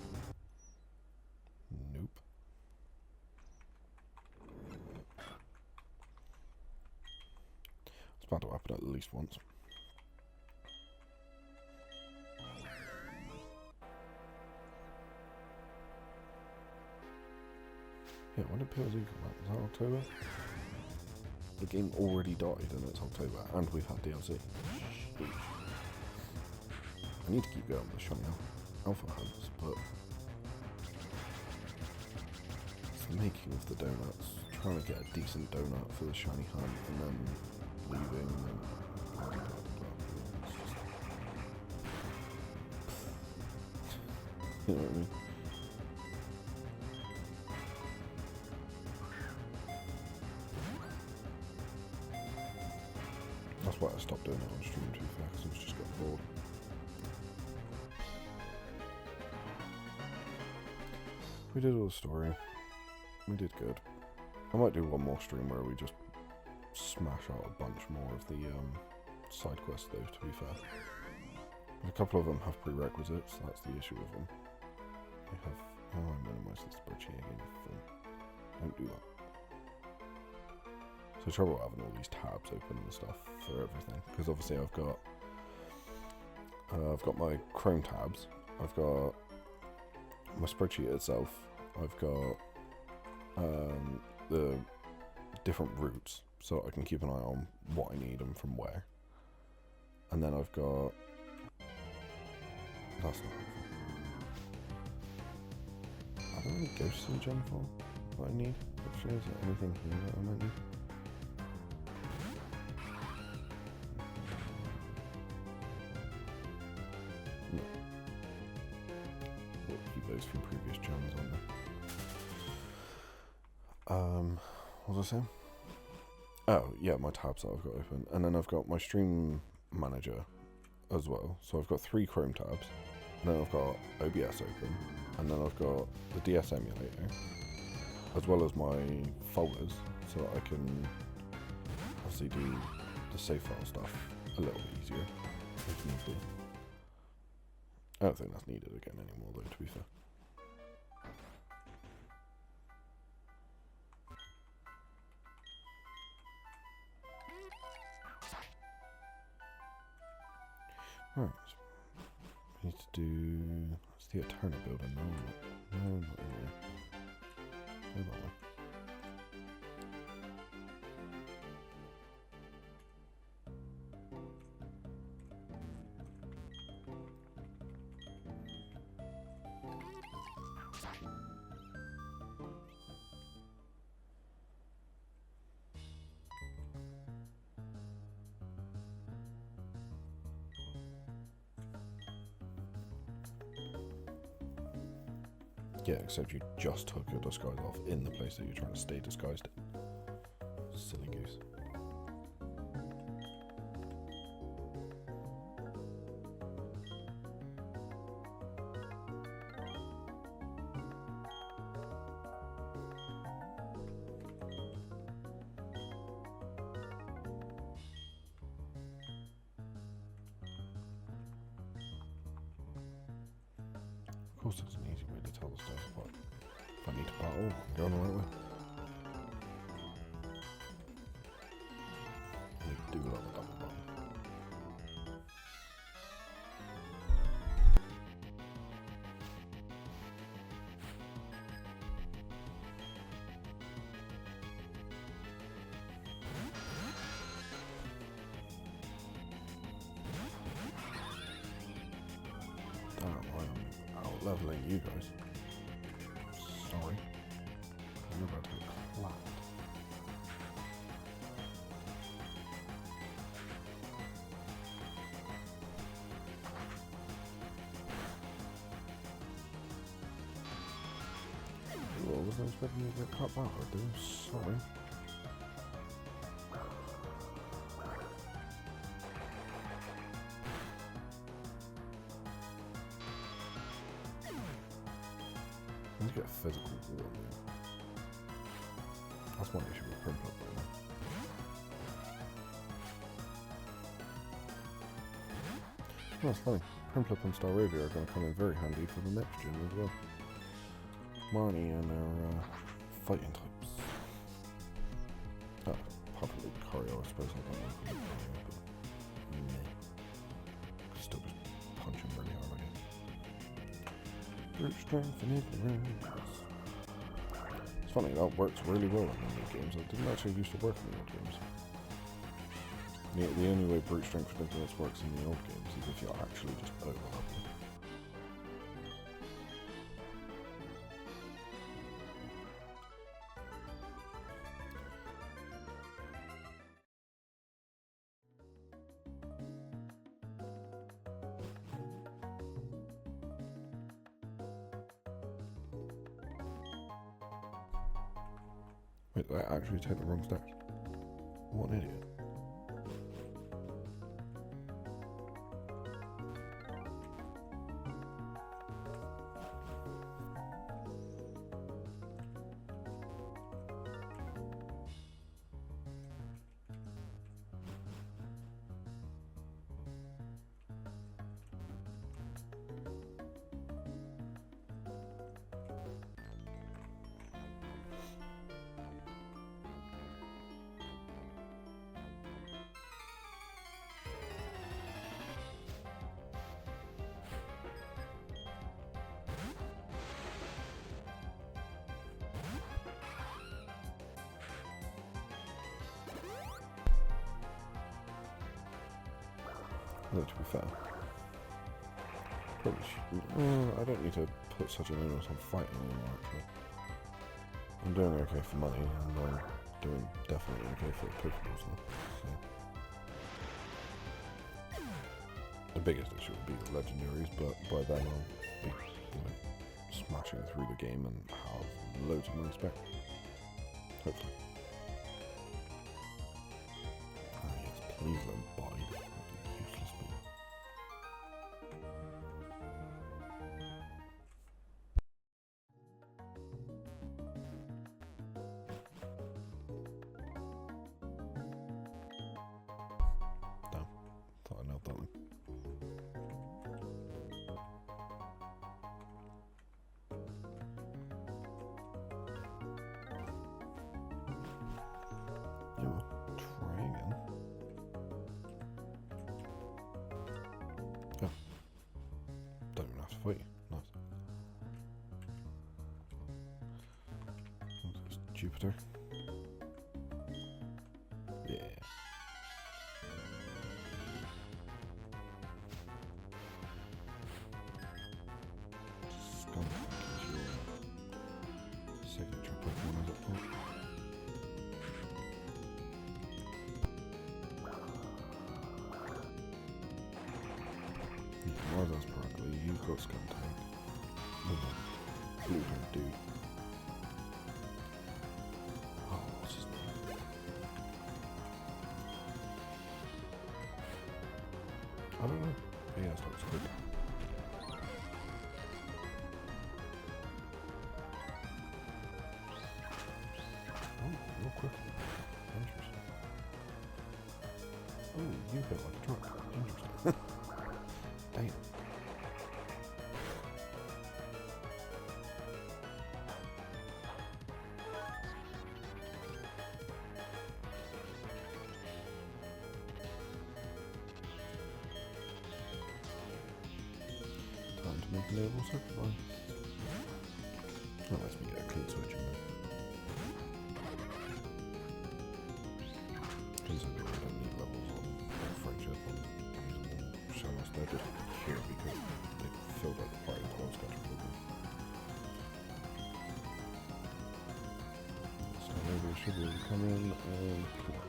Nope. It's about to happen at least once. Yeah, when did PLZ come out? Was that October? The game already died and it's October, and we've had DLC. Sheesh. I need to keep going with the shiny alpha hunts, but it's the making of the donuts. Trying to get a decent donut for the shiny hunt, and then leaving, and then blah, blah, blah, blah. You know what I mean? That's why I stopped doing it on stream too far, because I was just getting bored. We did all the story. We did good. I might do one more stream where we just smash out a bunch more of the side quests though, to be fair. A couple of them have prerequisites, that's the issue with them. They have... Oh, I minimise the spreadsheet again. Don't do that. So trouble having all these tabs open and stuff for everything, because obviously I've got my Chrome tabs, I've got my spreadsheet itself, I've got the different routes, so I can keep an eye on what I need and from where. And then I've got... That's not helpful. Are there any ghosts in gem form that I need? Actually, is there anything here that I might need? No. We'll keep those from previous gems on there. What was I saying? Oh, yeah, my tabs that I've got open. And then I've got my stream manager as well. So I've got 3 Chrome tabs. And then I've got OBS open. And then I've got the DS emulator. As well as my folders. So that I can obviously do the save file stuff a little bit easier. If need be. I don't think that's needed again anymore though, to be fair. Right, we need to do... It's the Eterna building, no, not in there. Go that way. Yeah, except you just took your disguise off in the place that you're trying to stay disguised in. Silly goose. Of course, it's an easy way to tell the stuff apart. If I need to battle, I'm going the right way. I need to do another double run. Damn, I am out-leveling you guys. Sorry. I'm about to get clapped. Well, I wasn't expecting you to get cut back, dude. Sorry. I need to get a physical war move. That's my issue with Primplup right now. Oh, that's funny. Primplup and Staravia are going to come in very handy for the next gen as well. Marnie and their fighting types. Oh, probably Lucario, I suppose. I don't know. But meh. Still just punch him really hard, I guess. Brute strength and ignorance. It's funny, that works really well in the new games. It didn't actually used to work in the old games. The only way brute strength and ignorance works in the old games is if you're actually just overlapping. Wait, did I actually take the wrong steps? What an idiot. Though, to be fair, probably should, I don't need to put such an onus on fighting anymore, actually. I'm doing okay for money, and I'm doing definitely okay for Pokeballs now. So. The biggest issue would be the legendaries, but by then I'll be, smashing through the game and have loads of money spent. Hopefully. Ah yes, please let them bide. Useless ball. Damn. Thought I nailed that one. Yeah, we'll try again. Oh. Don't even have to fight you. Nice. It's Jupiter. Yeah. Skunk is your signature Pokemon, is it? Marvel's Sparkly, you've got Skuntank. Blue don't do. Oh, what's his name? I don't know. Yeah, it looks good. Oh, real quick. Interesting. Oh, you hit like a truck. Interesting. Damn. Time to make a level sacrifice. That lets me get a clean switch in there. Considering I don't need levels on friendship and Shadows, they're just here because they filled out the party as well as got to program. So maybe I should be able to come in and kill it.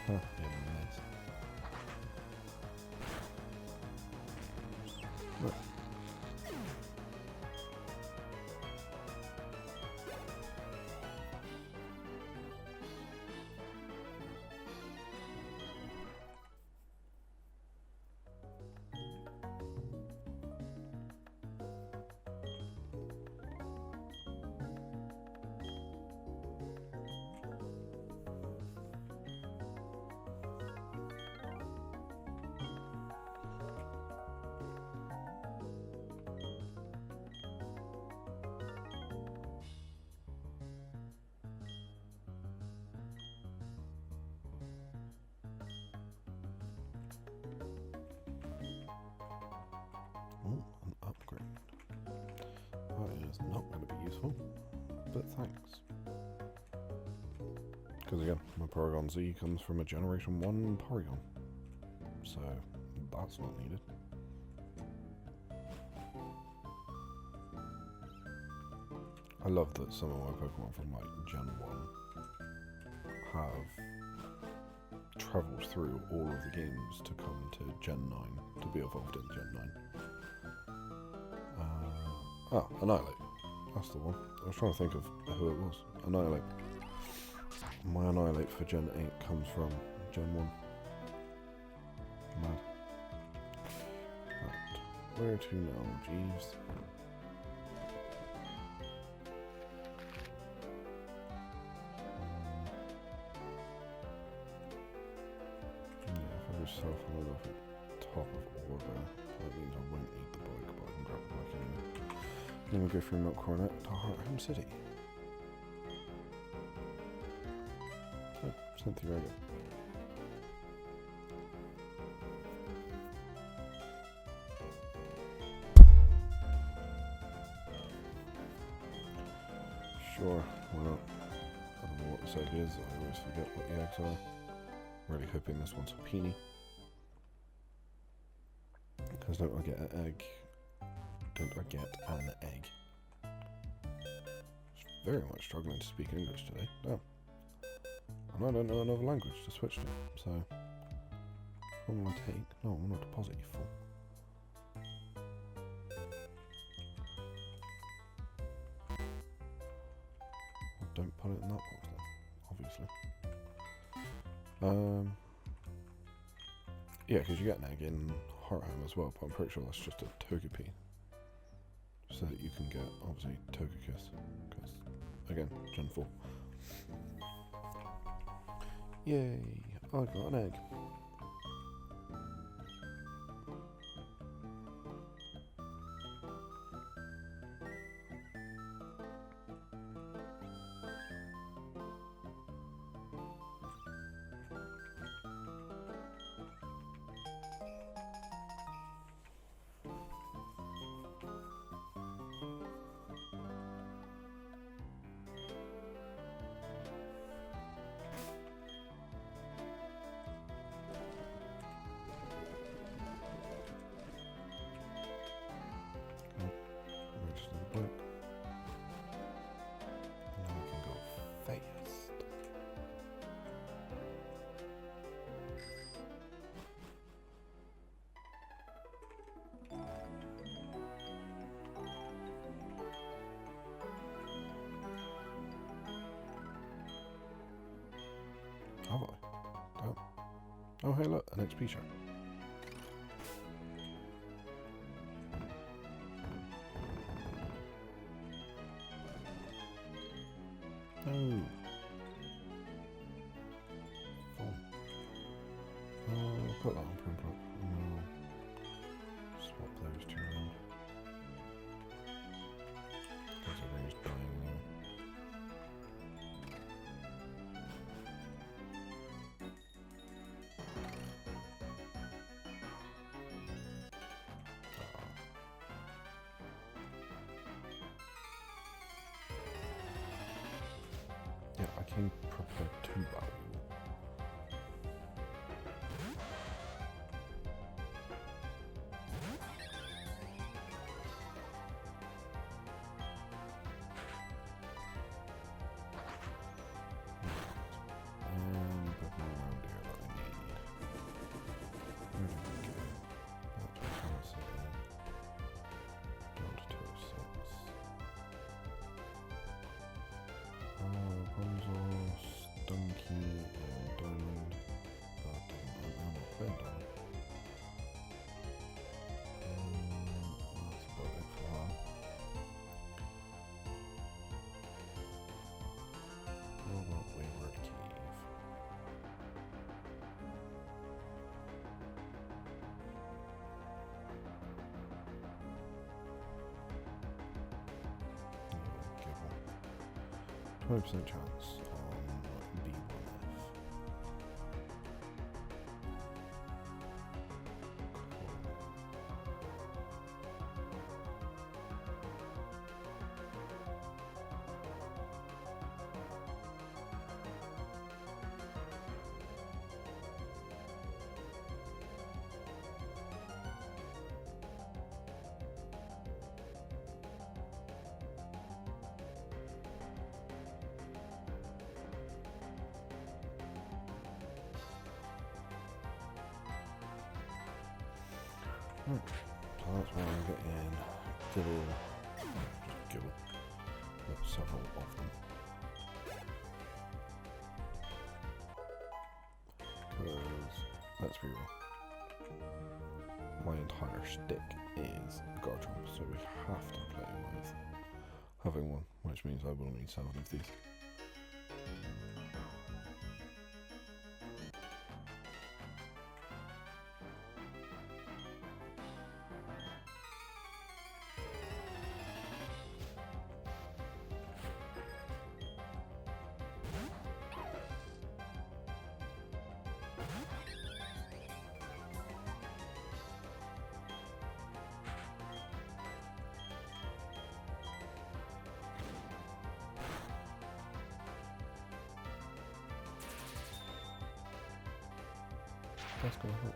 Huh, yeah, nice. Look. Oh, an upgrade. That is not going to be useful, but thanks. Because again, my Paragon Z comes from a Generation 1 Porygon, so that's not needed. I love that some of my Pokemon from like Gen 1 have travels through all of the games to come to Gen 9, to be evolved in Gen 9. Annihilate. That's the one. I was trying to think of who it was. Annihilate. My Annihilate for Gen 8 comes from Gen 1. Mad. Right. Where to now, Jeeves? Self load off at top of order. That means I won't need the bike, but I can grab the bike anyway. Then we go through Milk Coronet to Heartham City. Oh, Cynthia Reagan. Sure, why not? I don't know what this egg is, I always forget what the eggs are. Really hoping this one's a peony. Because don't I get an egg? Don't I get an egg? Very much struggling to speak English today. No. And I don't know another language to switch to. So, what will I take? No, I want to deposit you full. Well, don't put it in that box then, obviously. Yeah, because you get an egg in Heartham as well, but I'm pretty sure that's just a Togepi. So that you can get, obviously, Togekiss. Because, again, Gen 4. Yay! I got an egg. Have I? Damn. Oh, hey, look, an XP share. No. Fun. Put that on print up. Swap those two around. Because everything's dying now. Yeah, I came prepared to battle. Gible. 20% chance on B1F. Right. So that's where I'm getting Gible, just Gible, but several of them. Because, let's be real, my entire stick is Garchomp, so we have to play with having one, which means I will need 7 of these. That's gonna hurt.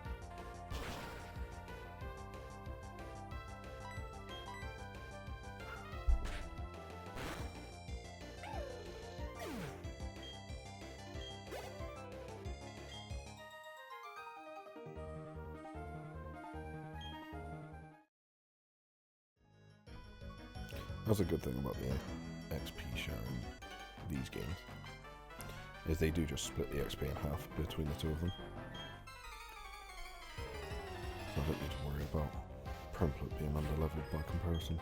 That's a good thing about the XP share in these games, is they do just split the XP in half between the two of them. So I don't need to worry about Prumplet being under-leveled by comparison.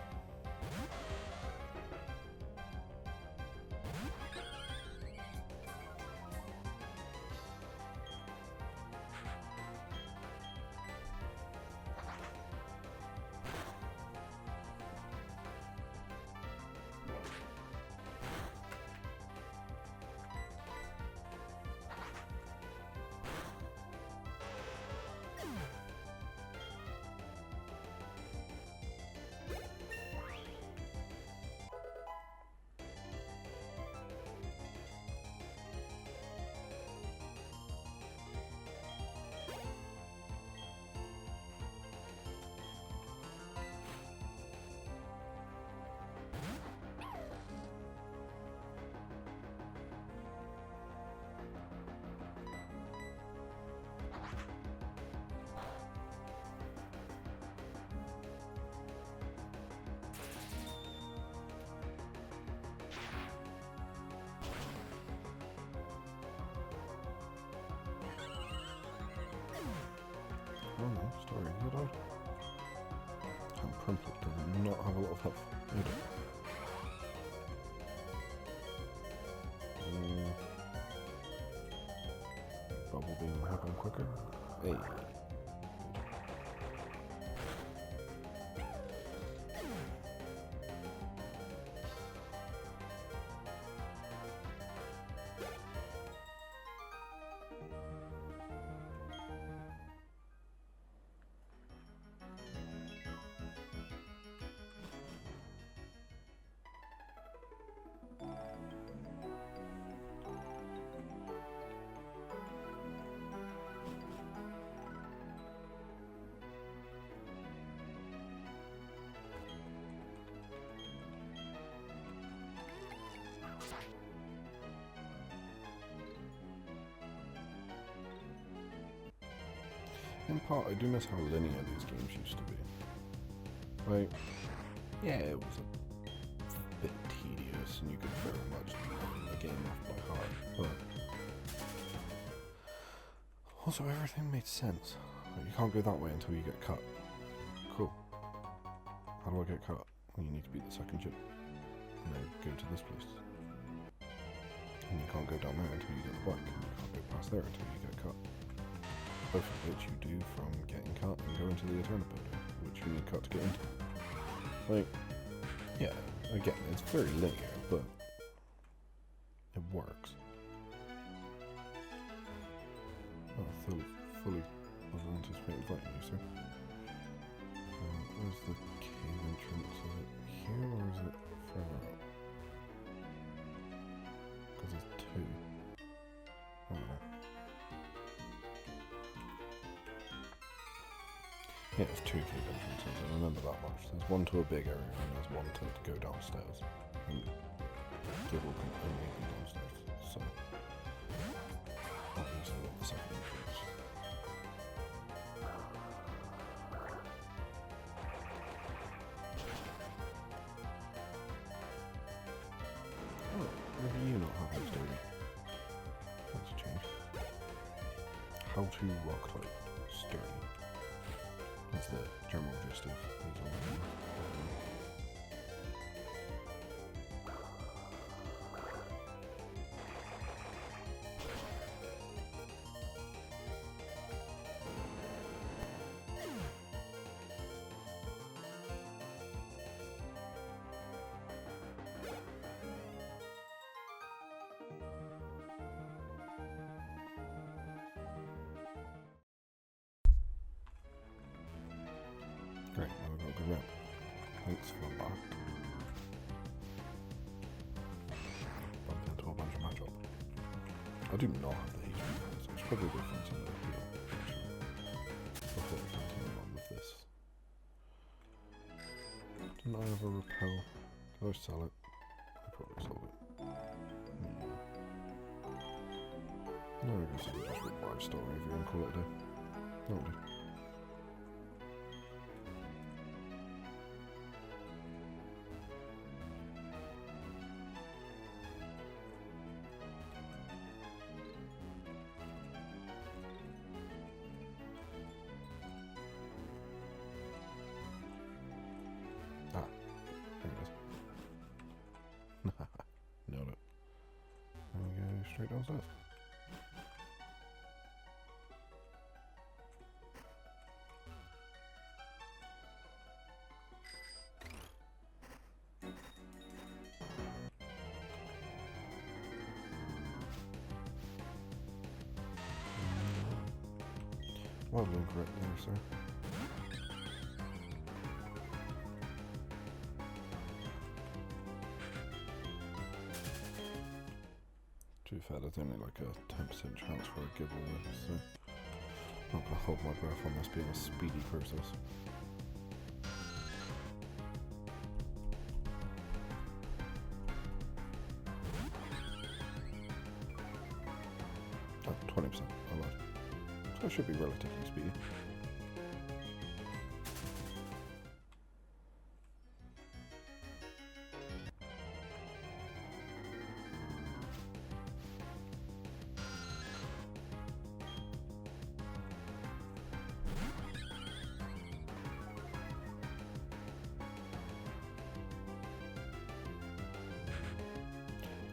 Oh no, story, you died. And Prumplet does not have a lot of health. You do. Bubble Beam will happen quicker. Hey. In part, I do miss how linear these games used to be. Like, yeah, it was a bit tedious, and you could very much learn the game off by heart, but also everything made sense. Like, you can't go that way until you get cut. Cool. How do I get cut? Well, you need to beat the second gym, and then go to this place. And you can't go down there until you get the bike, and you can't go past there until you get cut. Both of which you do from getting cut and going to the Eterna building, which you need cut to get into. Like, yeah, again, it's very linear, but it works. Oh, fully wasn't anticipating fighting you, sir. Where's the cave entrance? Is it here or is it further up? Because there's two. I don't know. Yeah, there's two cave entrances, I remember that much. There's one to a big area and there's one to go downstairs. And Gible can only be downstairs, so obviously what the second entrance. how he's doing it. That's a change. How to rock like sturdy. That's the general gist of these all. Great, now we've got a good round. Thanks for that. Bump into a bunch of matchup. I do not have the HP, so it's probably different in the heal, actually. Before we continue on with this. Didn't I have a repel? Did I sell it? I probably sold it. No, I guess I can just rip my story if you want to call it a day. That'll do. Nailed it. There we go, straight downstairs. Well, incorrect there, sir. To be fair, there's only like a 10% chance for a Gible win, so I'm not going to hold my breath on this being a speedy process. Oh, 20%, I lied. So it should be relatively speedy.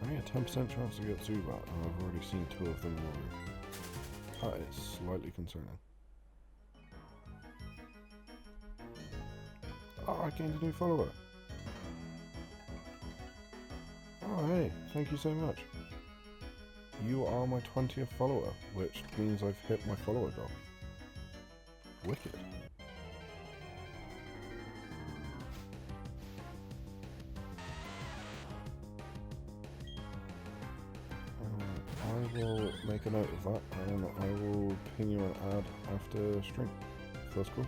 Only a 10% chance to get Zubat, and I've already seen 2 of them already. That is slightly concerning. Oh, I gained a new follower. Oh, hey, thank you so much. You are my 20th follower, which means I've hit my follower goal. Wicked. I will make a note of that, and I will ping you an ad after stream, if that's cool.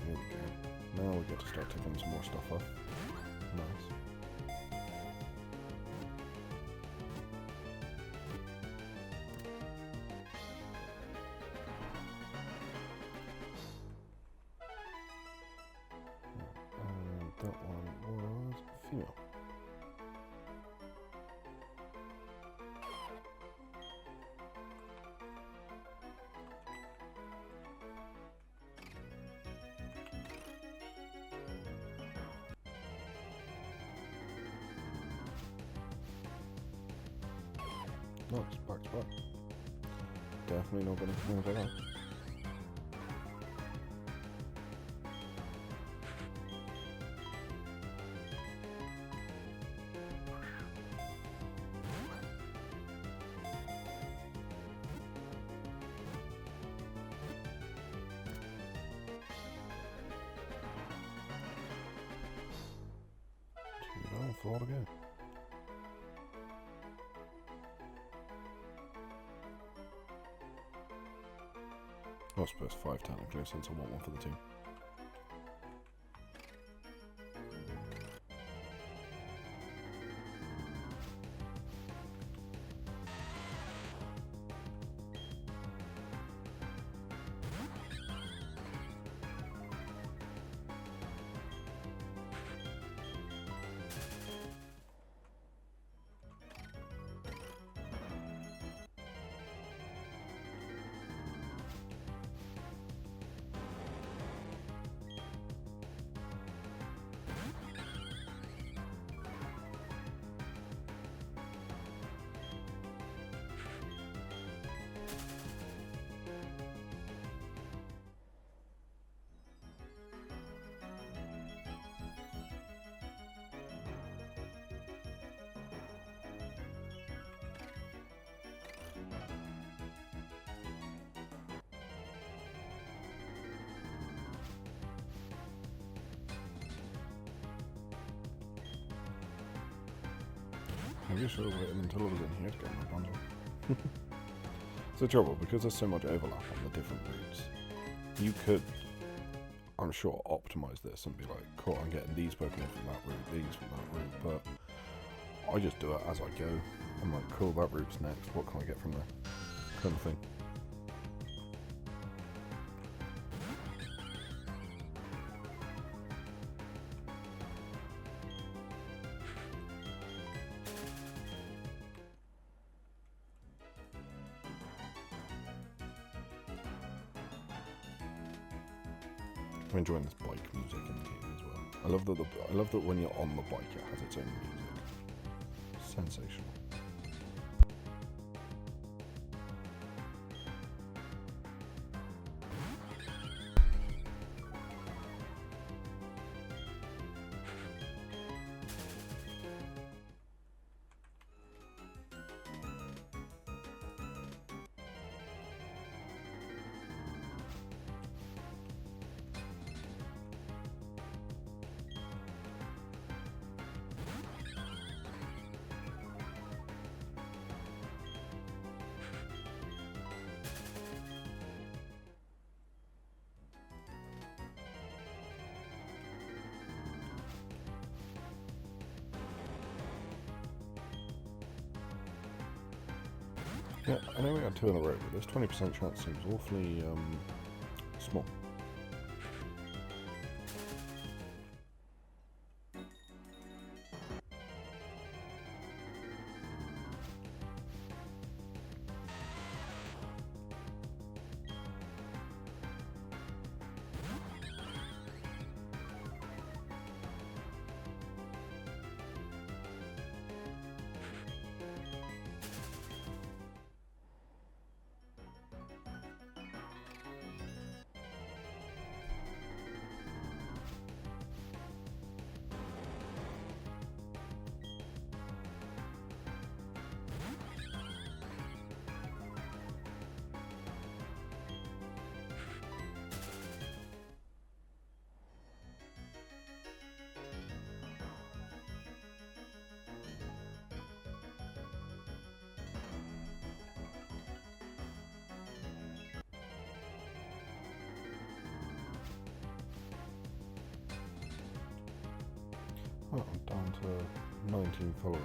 There we go. Now we get to start taking some more stuff off. Nice. And that one was female. Nice, back to back. Definitely not going to complain about that. Too long for all to go. I suppose 5 technically, since I want one for the team. Maybe I should have waited until I was in here to get my bundle. It's the trouble, because there's so much overlap on the different routes. You could, I'm sure, optimize this and be like, cool, I'm getting these Pokemon from that route, these from that route, but I just do it as I go. I'm like, cool, that route's next, what can I get from there? Kind of thing. I'm enjoying this bike music in the game as well. I love that when you're on the bike it has its own music. Sensational. Yeah, I know we got 2 in a row, but this 20% chance seems awfully small. Oh, I'm down to 19 followers.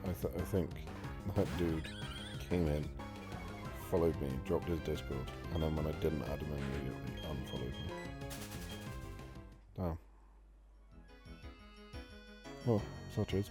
I think that dude came in, followed me, dropped his Discord, and then when I didn't add him immediately, unfollowed me. Damn. Well, such is.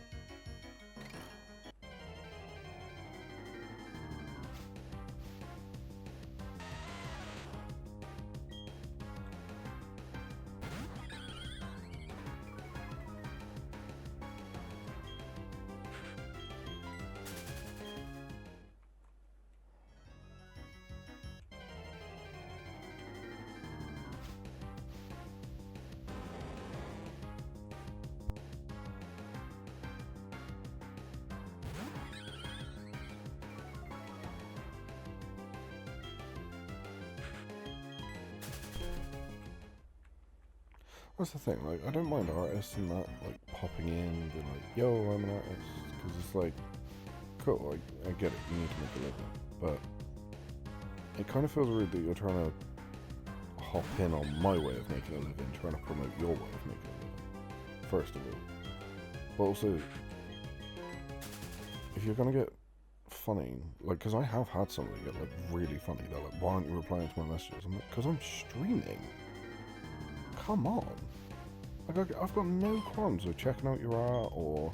That's the thing, like, I don't mind artists and that, like, popping in and being like, yo, I'm an artist, because it's like, cool, I get it, you need to make a living, but it kind of feels rude that you're trying to hop in on my way of making a living, trying to promote your way of making a living, first of all. But also, if you're gonna get funny, like, because I have had somebody get, like, really funny. They're like, why aren't you replying to my messages? I'm like, because I'm streaming. Come on. Like, I've got no qualms with checking out your art or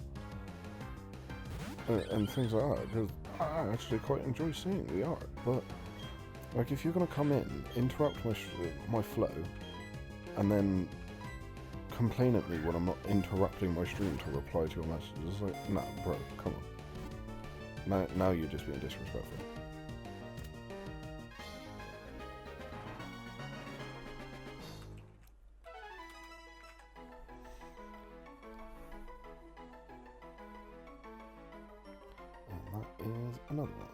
and things like that, because I actually quite enjoy seeing the art. But like, if you're gonna come in, interrupt my flow, and then complain at me when I'm not interrupting my stream to reply to your messages, it's like, nah, bro, come on. Now you're just being disrespectful. And that is another one.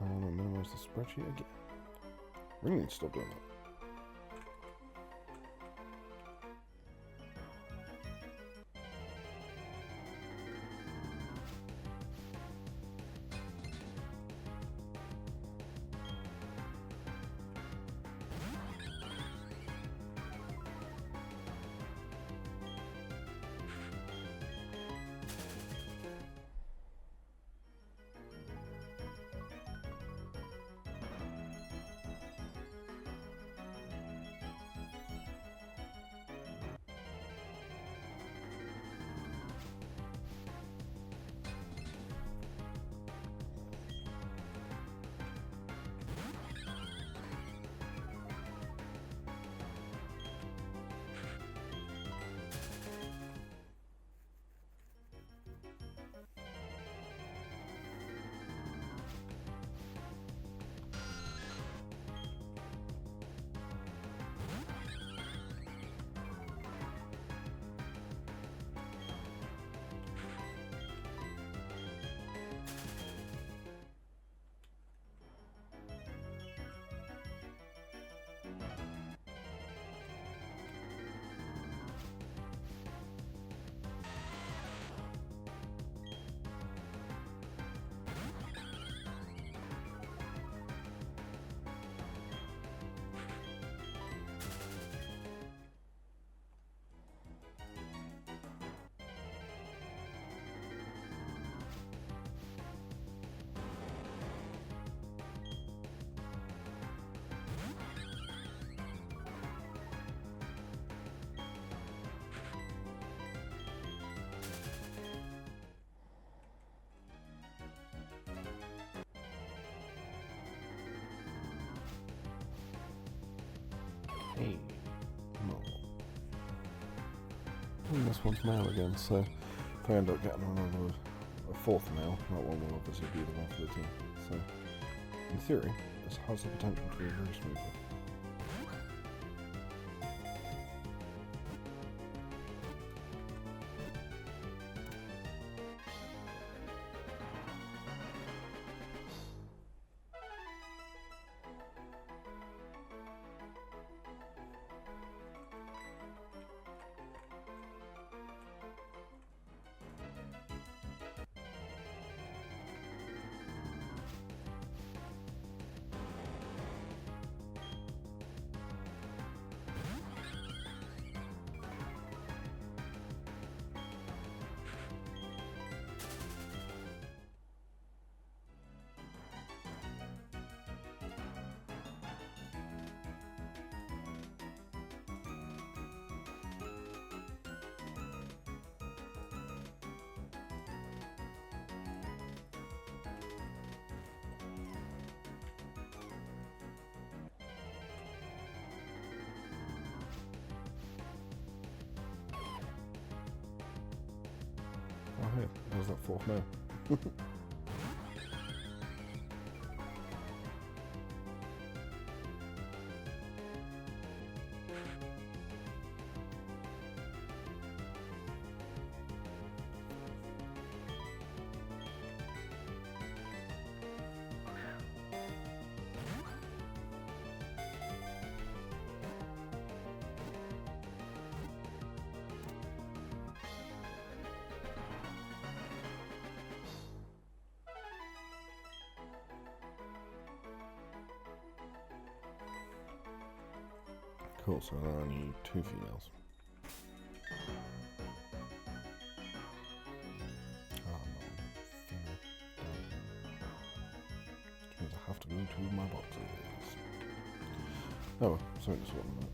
I'm gonna minimize the spreadsheet again. Really need to stop doing that. Hey, no. And this one's male again, so if I end up getting a fourth male, that one will obviously be the one for the team. So, in theory, this has the potential to be very smooth. Oh hey, there's that fourth male. Cool, so now I need 2 females. Oh no, female. Which means I have to go to my boxes. Oh well, something to sort them out.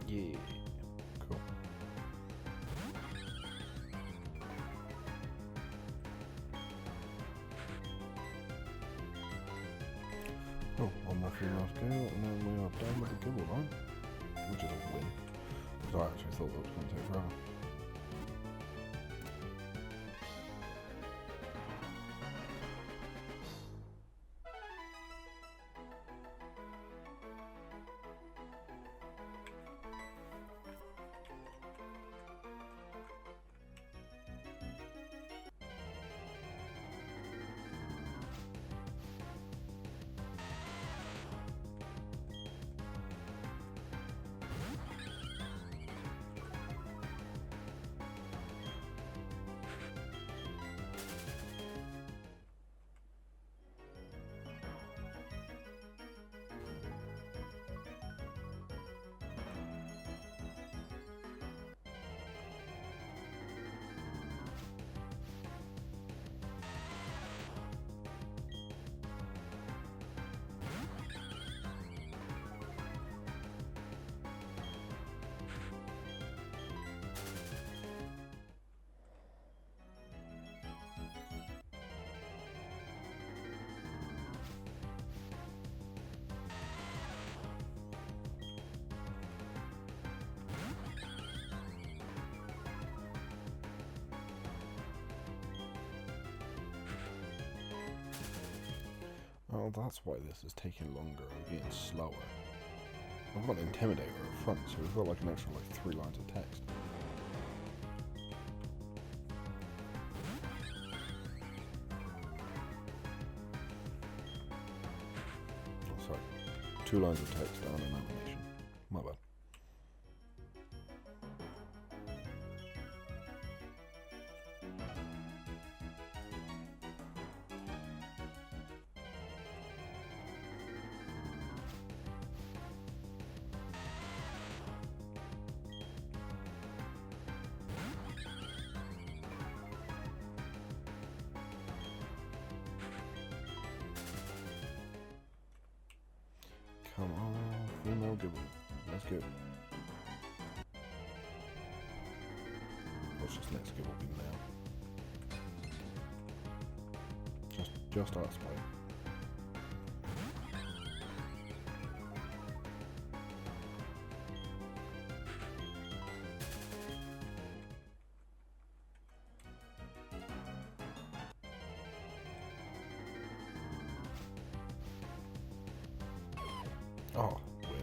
Yeah, cool. Oh, one more female to go, and then we are done with the Gible line, which is a win, because I actually thought that was going to take forever. Oh, that's why this is taking longer and being slower. I've got an Intimidator up front, so we've got like an extra 3 lines of text. Oh, sorry. 2 lines of text down in animation. My bad. Come on, female Gible. Let's go. What's this next Gible be now? Just our spike. Oh, win.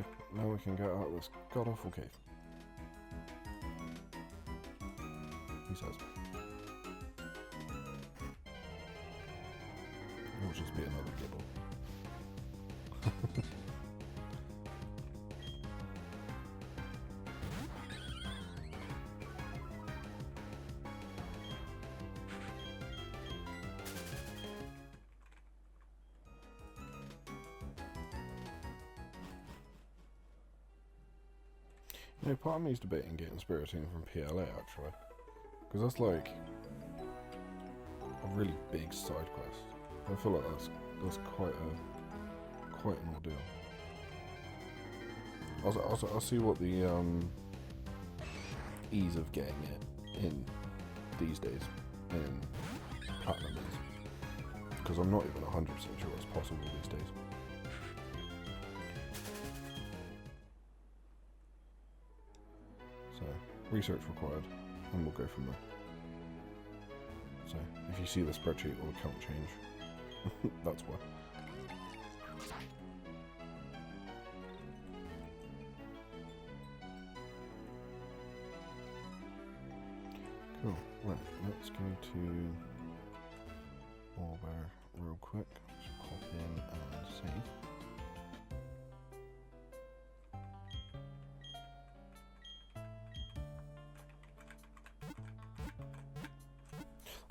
go. Now we can get out of this god-awful cave. He says. It'll just be another Gible. You know, part of me is debating getting Spiriting from PLA actually, because that's like a really big side quest. I feel like that's quite an ordeal. I'll see what the ease of getting it in these days in Platinum is, because I'm not even 100% sure it's possible these days. So, research required, and we'll go from there. So, if you see the spreadsheet or the count change, that's why. Cool, right, let's go to Wallbear real quick. Just pop in and save.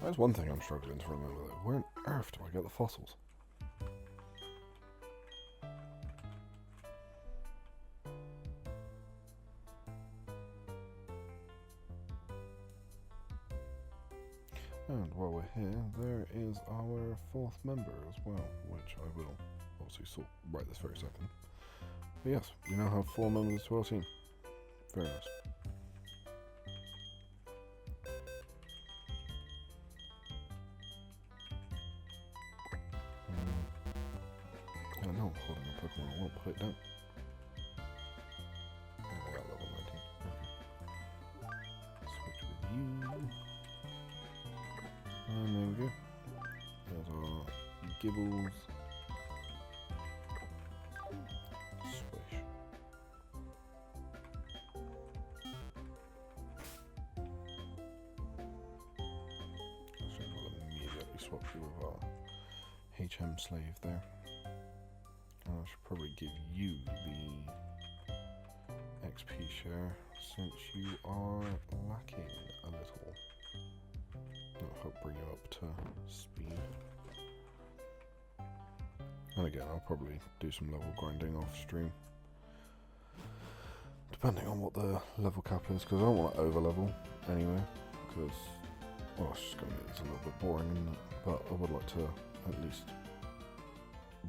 That's one thing I'm struggling to remember though. Where on earth do I get the fossils? And while we're here, there is our 4th member as well, which I will obviously sort right this very second. But yes, we now have 4 members to our team. Very nice. I know I'm holding a Pokemon, I won't put it down. I got level 19. Okay. Switch with you. And there we go. There's our Gibles. Swish. Actually, we'll immediately swap you with our HM slave there. And I should probably give you the XP share since you are lacking a little. That'll help bring you up to speed. And again, I'll probably do some level grinding off stream, depending on what the level cap is, because I don't want to over level anyway, because, well, it's just going to be a little bit boring, isn't it? But I would like to at least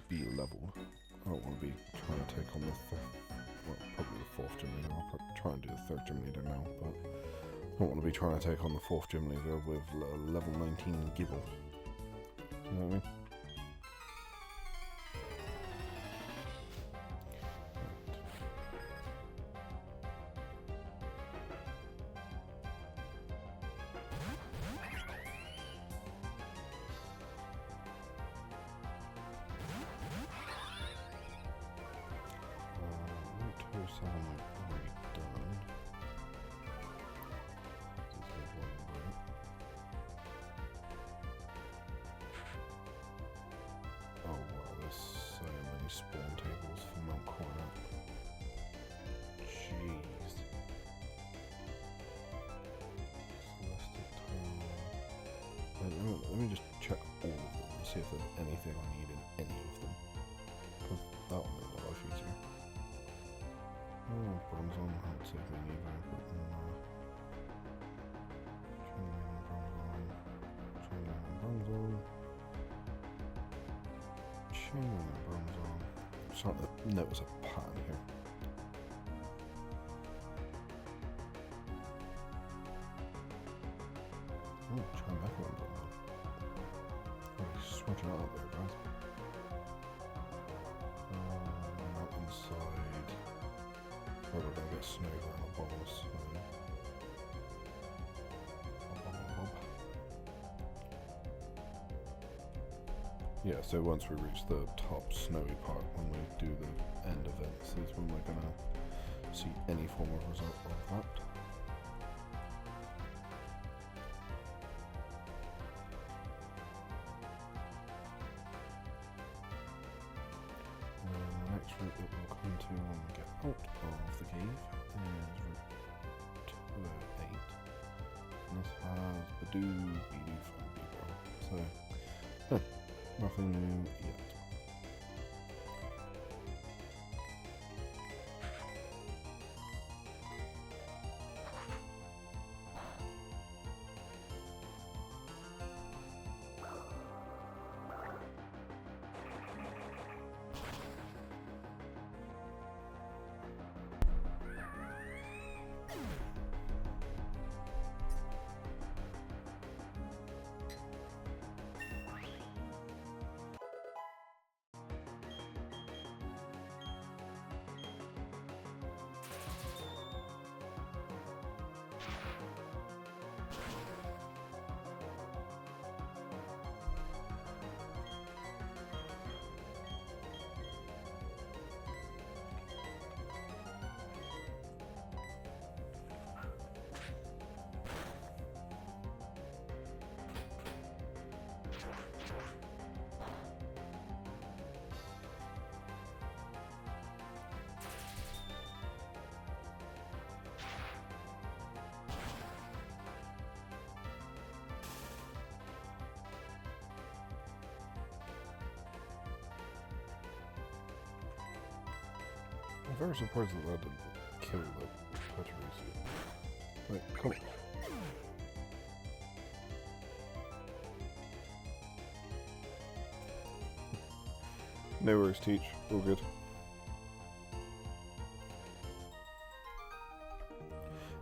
be leveled. I don't want to be trying to take on the probably the 4th gym leader. I'll probably try and do the 3rd gym leader now, but I don't want to be trying to take on the 4th gym leader with level 19 Gible. You know what I mean? Spawn tables for Mount Corner. Jeez. Let me just check all of them and see if there's anything I need in any of them. Because that will make my life easier. Oh, Bronzong, that saved me either, but Bronzong. I'm starting to notice a pattern here. Oh, try back on Bronzong. Switching out there, guys. Mountainside. Oh, we're gonna get snow around the balls. Yeah, so once we reach the top snowy part, when we do the end events is when we're gonna see any form of result of that. And the next route that we'll come to when we get out of the cave is route 208. And this has Badoo, Bidoof and Bebo. So, nothing new yet. I'm very surprised that didn't kill the Patrice. Wait, come on. No worries, Teach. All good.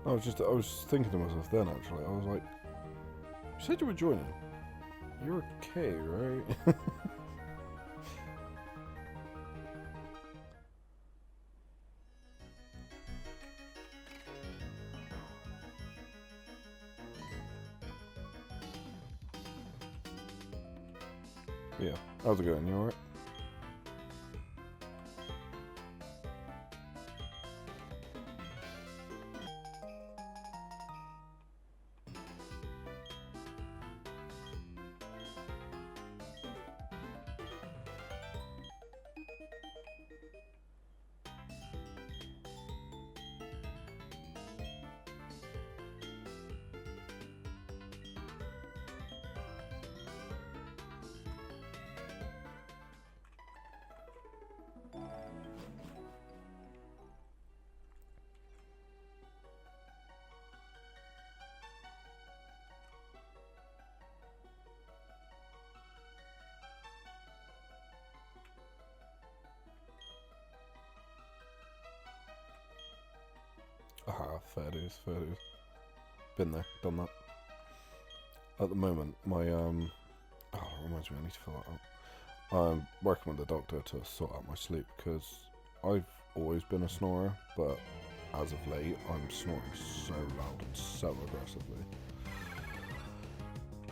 I was thinking to myself then, actually. I was like, you said you were joining. You're okay, right? Yeah, how's it going? You alright? Ah, fair dues, fair dues. Been there, done that. At the moment, my, oh, it reminds me, I need to fill that out. I'm working with the doctor to sort out my sleep, because I've always been a snorer, but as of late, I'm snoring so loud and so aggressively.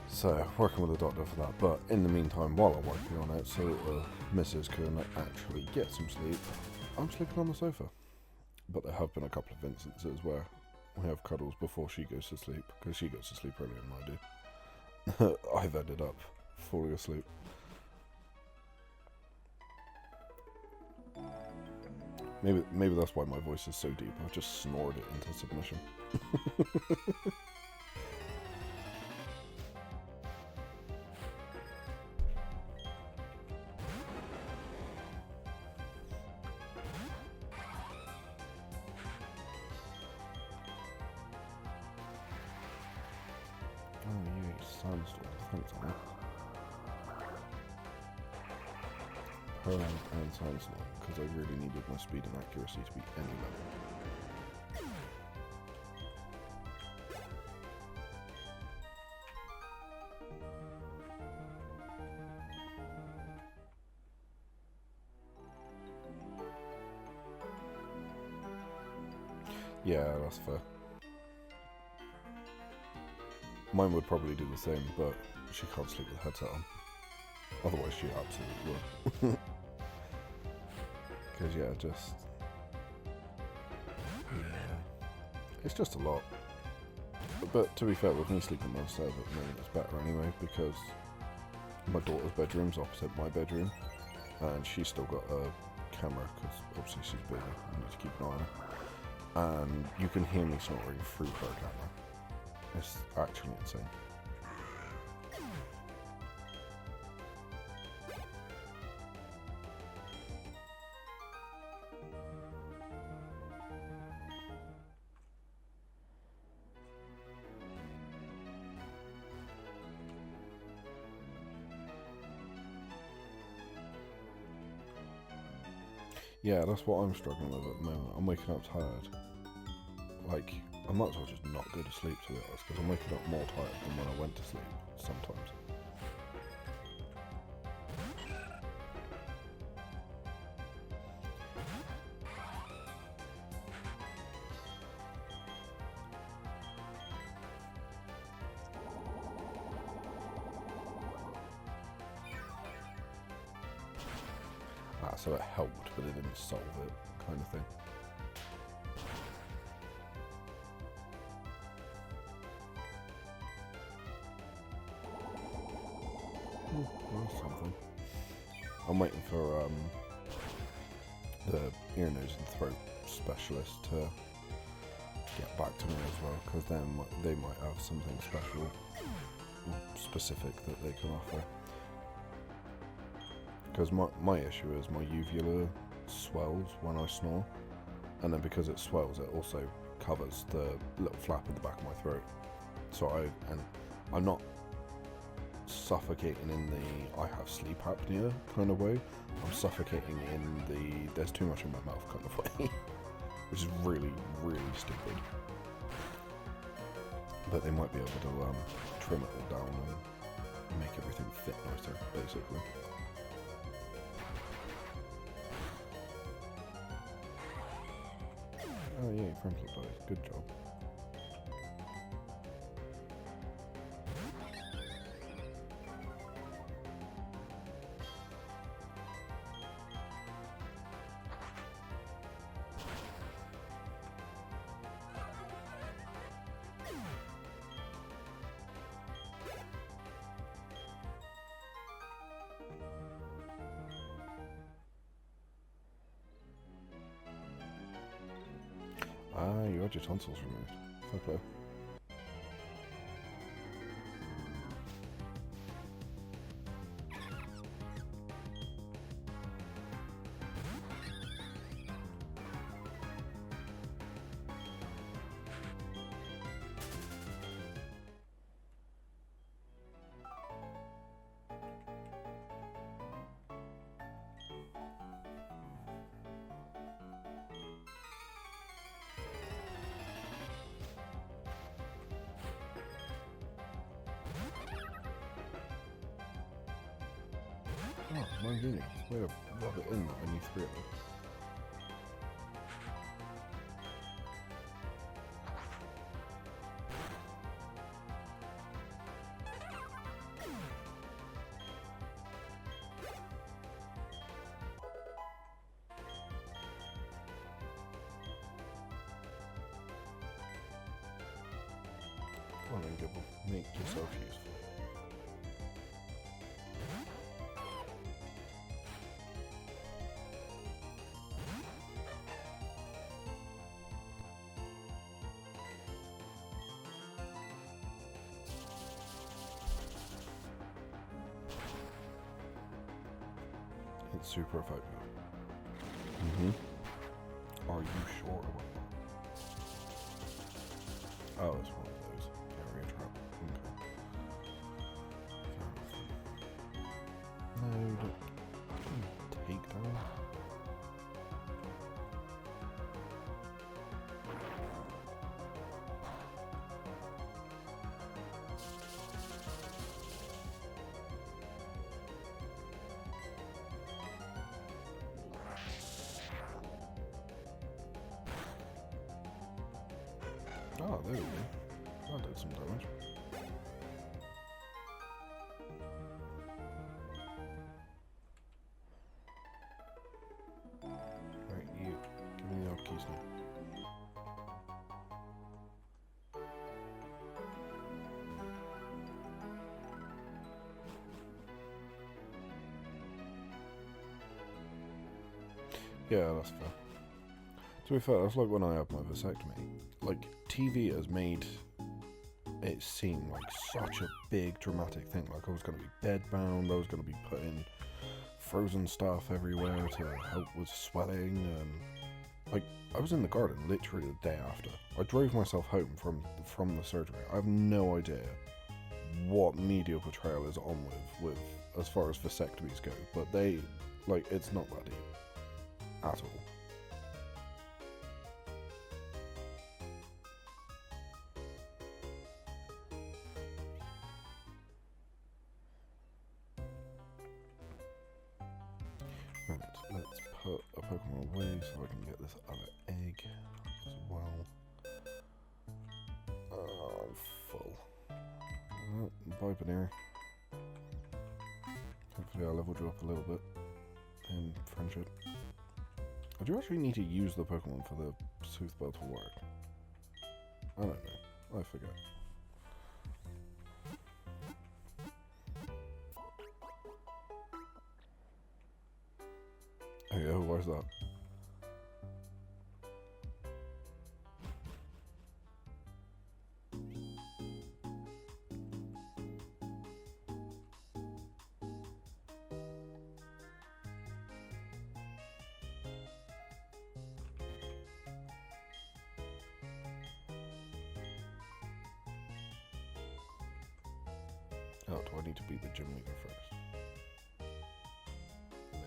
So, working with the doctor for that, but in the meantime, while I'm working on it, so the missus can actually get some sleep, I'm sleeping on the sofa. But there have been a couple of instances where we have cuddles before she goes to sleep, because she goes to sleep earlier than I do. I've ended up falling asleep. Maybe that's why my voice is so deep. I've just snored it into submission. Sandstorm, thanks on that. Pearl and Sandstorm, because I really needed my speed and accuracy to be any level. Yeah, that's fair. Mine would probably do the same, but she can't sleep with the headset on. Otherwise she absolutely would. Because yeah, it's just a lot. But to be fair, with me sleeping downstairs at the moment, it's better anyway, because my daughter's bedroom's opposite my bedroom, and she's still got a camera, because obviously she's big, I need to keep an eye on her. And you can hear me snoring through her camera. It's actually insane. Yeah, that's what I'm struggling with at the moment. I'm waking up tired. Like, I might as well just not go to sleep, to be honest, because I'm waking up more tired than when I went to sleep, sometimes. So it helped, but it didn't solve it, kind of thing. Ooh, there's something. I'm waiting for the ear, nose and throat specialist to get back to me as well, because then they might have something special, specific that they can offer. Because my issue is my uvula swells when I snore, and then because it swells, it also covers the little flap in the back of my throat. So I'm not suffocating in the I have sleep apnea kind of way. I'm suffocating in the there's too much in my mouth kind of way, which is really, really stupid. But they might be able to trim it all down and make everything fit nicer, basically. Oh yeah, your friends look like good job. Ah, you had your tonsils removed. Fair play. Oh, my unit. Way to rub it in when you threw it. Come on then, Gible. Make yourself useful. It's super effective. Are you sure about that? Oh, it's one of those. Area trap. Okay. No, don't take down. Oh, there we go. That did some damage. Yeah, that's fair. To be fair, that's like when I had my vasectomy. Like, TV has made it seem like such a big dramatic thing. Like I was going to be bedbound, I was going to be putting frozen stuff everywhere to help with swelling, and like I was in the garden literally the day after. I drove myself home from the surgery. I have no idea what media portrayal is on with as far as vasectomies go, but they, like, it's not that deep at all. Right, let's put a Pokemon away so I can get this other egg as well. I'm full. Oh, bye, Baneri. Hopefully I leveled you up a little bit in friendship. I do actually need to use the Pokemon for the Soothbell to work. I don't know. I forget. Oh yeah, where's that? Oh, do I need to beat the gym leader first? Lame.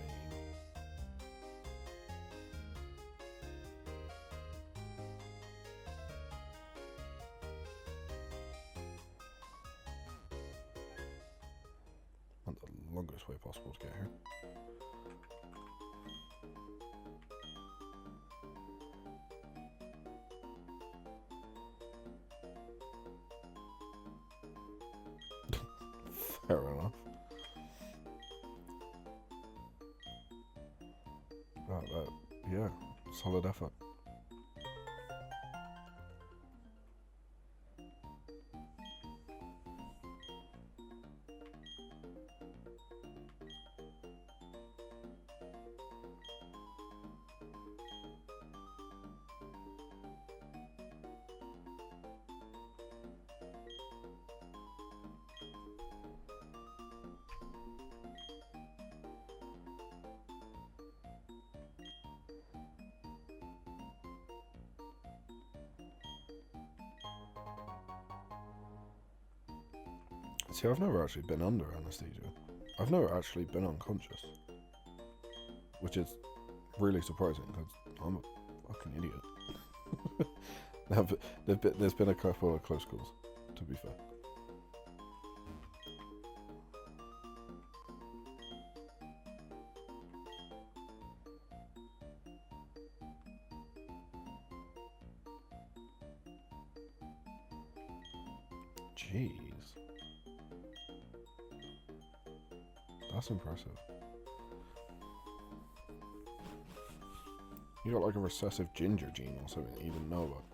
Not the longest way possible to get here. Fair enough. Yeah, solid effort. See, I've never actually been under anesthesia. I've never actually been unconscious. Which is really surprising, because I'm a fucking idiot. There's been a couple of close calls, to be fair. Jeez. That's impressive. You got like a recessive ginger gene or something that you didn't know about.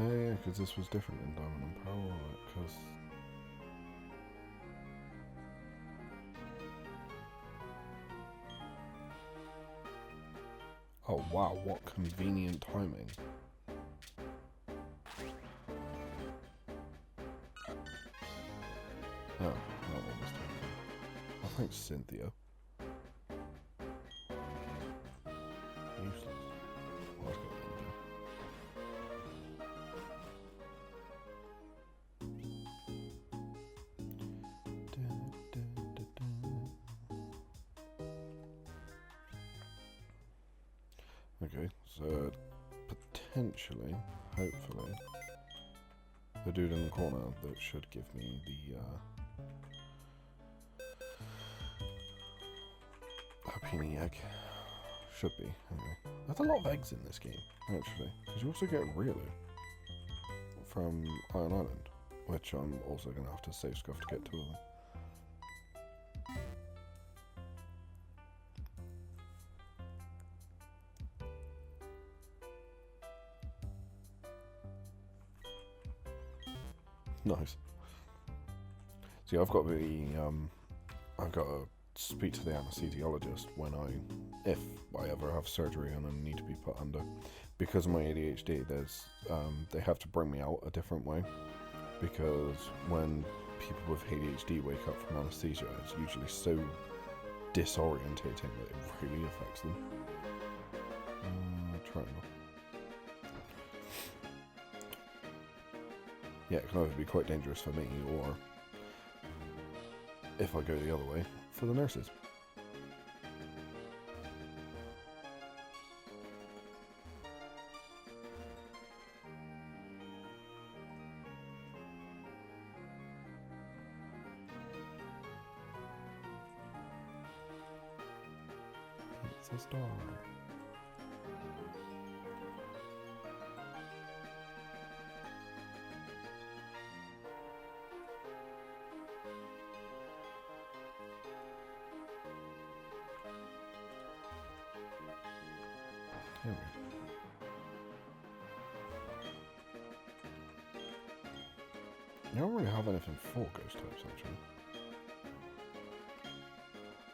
Oh yeah, because this was different in Diamond and Pearl, because... Oh wow, what convenient timing. Oh, that one was taken. Oh, thanks, Cynthia. Useless. Well, that's got Okay, so potentially, hopefully, the dude in the corner that should give me the Papini egg. Should be, anyway. There's a lot of eggs in this game, actually. Because you also get Riolu from Iron Island, which I'm also going to have to save scuff to get to them. Nice. See, I've got to speak to the anesthesiologist if I ever have surgery and I need to be put under. Because of my ADHD, they have to bring me out a different way. Because when people with ADHD wake up from anesthesia, it's usually so disorientating that it really affects them. Triangle. Yeah, it can either be quite dangerous for me, or, if I go the other way, for the nurses. It's a star. There we go. You don't really have anything for ghost types, actually.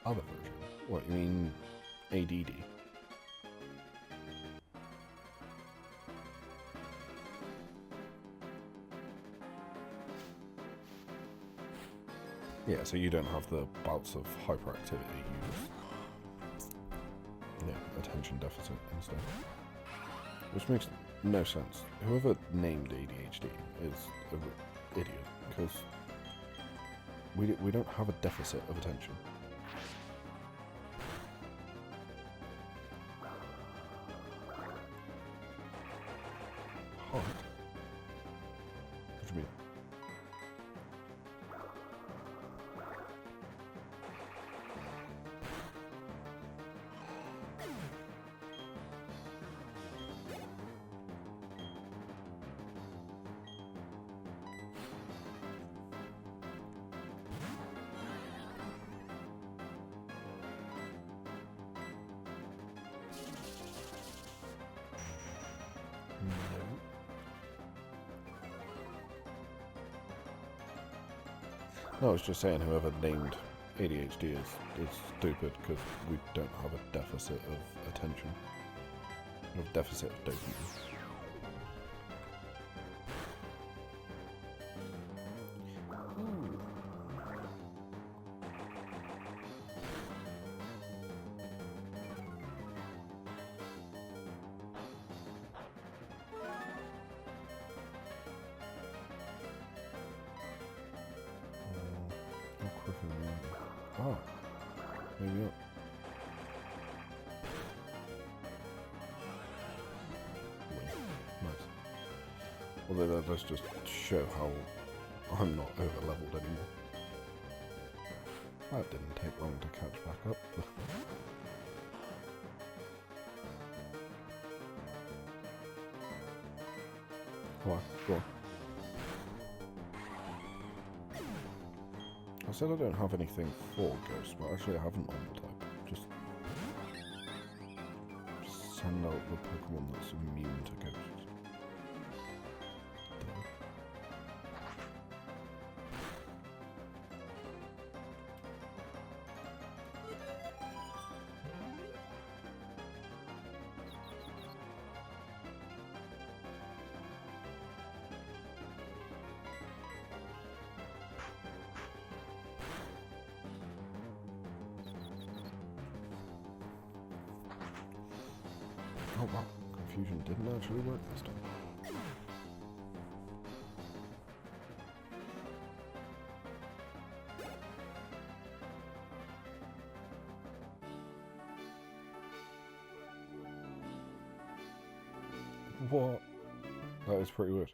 Other version? What, you mean ADD? Yeah, so you don't have the bouts of hyperactivity, you just... Yeah, attention deficit instead. Which makes no sense. Whoever named ADHD is an idiot, because we don't have a deficit of attention. Heart? What do you mean? No, I was just saying whoever named ADHD is stupid, because we don't have a deficit of attention. We have a deficit of dopamine. Oh, maybe not. Nice. Although that does just show how I'm not over-leveled anymore. That didn't take long to catch back up. Why? Go on. I said I don't have anything for ghosts, but actually I have an normal type. Just send out the Pokemon that's immune to ghosts. Oh wow, confusion didn't actually work this time. What? That is pretty weird.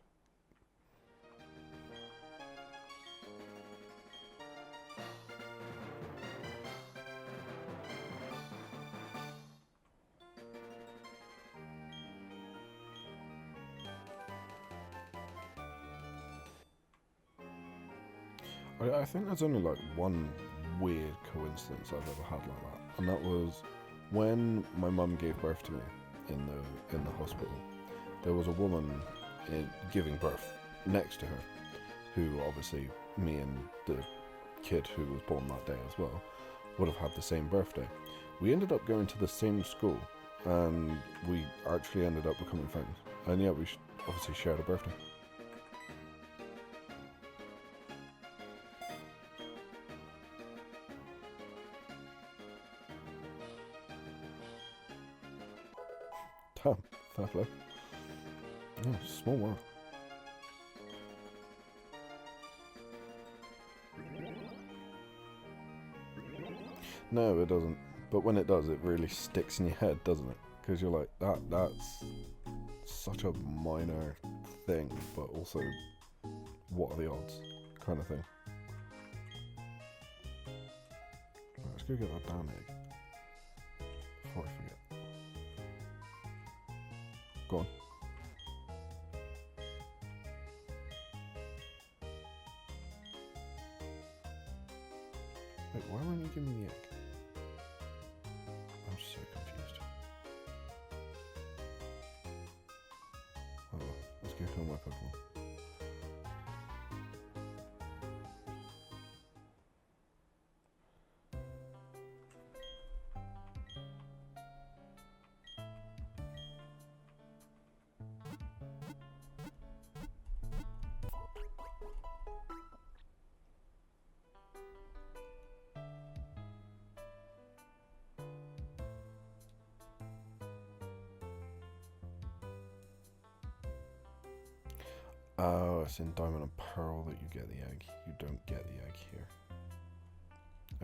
I think there's only like one weird coincidence I've ever had like that, and that was when my mum gave birth to me in the hospital. There was a woman giving birth next to her, who obviously me and the kid who was born that day as well would have had the same birthday. We ended up going to the same school, and we actually ended up becoming friends. And yeah, we obviously shared a birthday. Damn, fair play. Yeah, small world. No, it doesn't. But when it does, it really sticks in your head, doesn't it? Because you're like, that's such a minor thing, but also, what are the odds? Kind of thing. Right, let's go get that damn egg. Before I forget. Go on. Wait, why won't you give me the egg? I'm so confused. Oh well, let's go kill my Pokemon. Oh, it's in Diamond and Pearl that you get the egg. You don't get the egg here.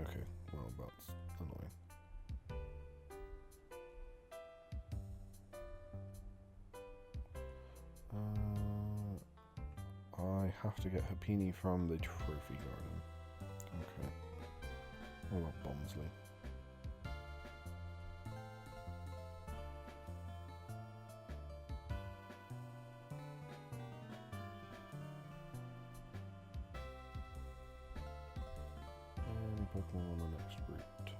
Okay, well that's annoying. I have to get Happini from the Trophy Garden. Okay. What about Bonsley? Pokemon on the next route.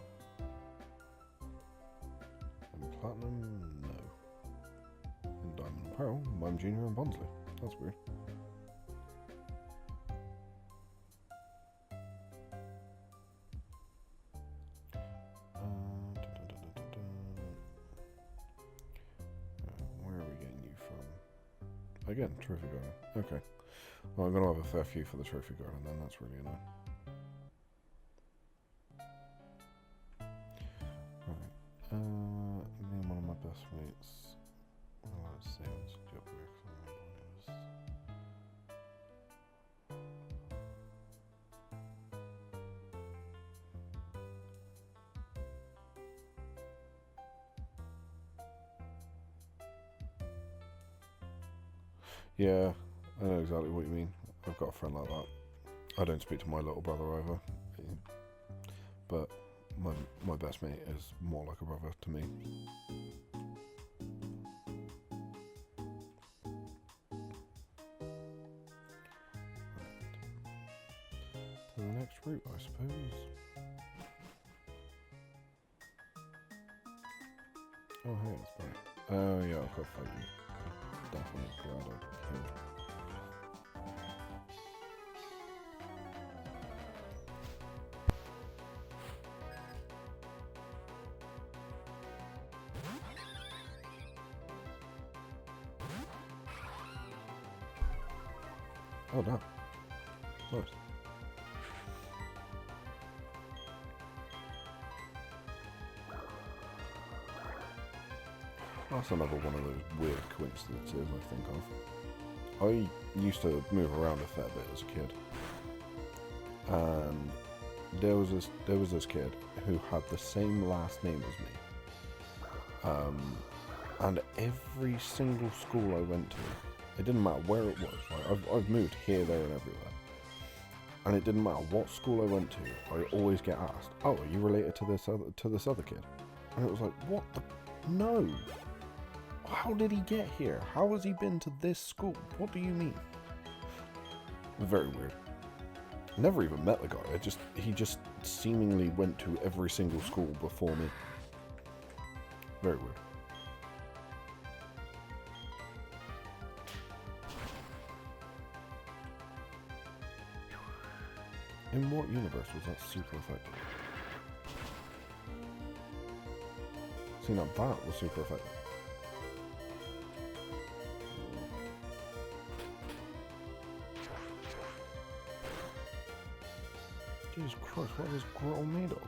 And Platinum? No. And Diamond and Pearl? Mime Jr. and Bonsley. That's weird. Where are we getting you from? Again, Trophy Garden. Okay. Well, I'm going to have a fair few for the Trophy Garden then. That's really annoying. Me and one of my best mates. Well, let's see what's Gible because yeah, I know exactly what you mean. I've got a friend like that. I don't speak to my little brother either, but my best mate is more like a brother to me. To the next route, I suppose. Oh, hey, it's back. Oh, yeah, I've got to fight you. I'm definitely glad I killed. Oh, no. Nice. That's another one of those weird coincidences I think of. I used to move around a fair bit as a kid. And there was this kid who had the same last name as me. And every single school I went to, it didn't matter where it was. Like I've moved here, there, and everywhere, and it didn't matter what school I went to. I always get asked, "Oh, are you related to this other kid?" And it was like, "What the? No. How did he get here? How has he been to this school? What do you mean?" Very weird. Never even met the guy. He just seemingly went to every single school before me. Very weird. In what universe was that super effective? See, now that was super effective. Jesus Christ, what is Growl made of?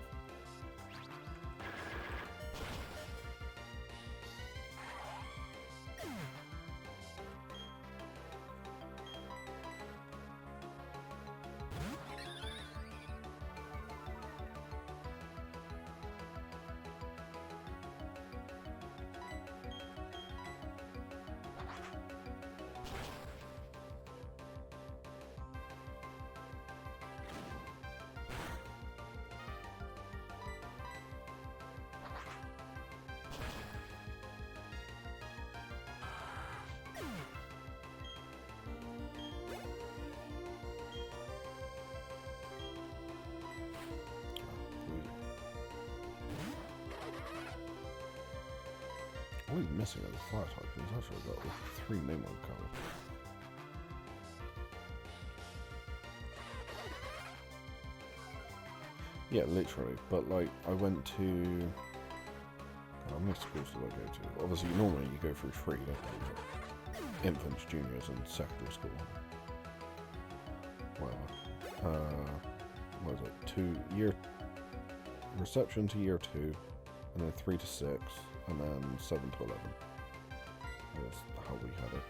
All he's missing is a fire type. He's actually got like 3 Nimrod cards. Yeah, literally. But like, I went to... God, how many schools did I go to? Obviously, normally you go through 3, don't you? Infants, juniors, and secondary school. Whatever. What is it? Reception to year 2, and then 3 to 6. And then 7 to 11. That's how we had it.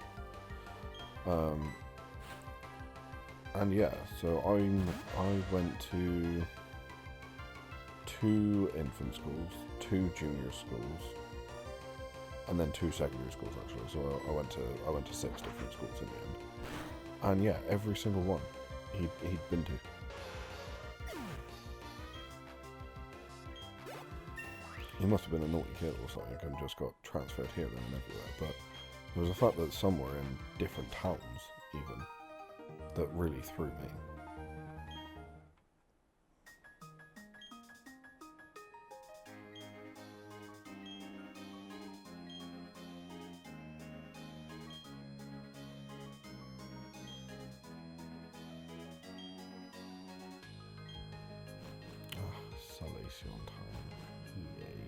And yeah, so I went to 2 infant schools, 2 junior schools, and then 2 secondary schools actually. So I went to 6 different schools in the end. And yeah, every single one he'd been to. He must have been a naughty kid or something and just got transferred here, there and everywhere. But there was a fact that some were in different towns, even, that really threw me. Hisuian Typhlosion. Yay.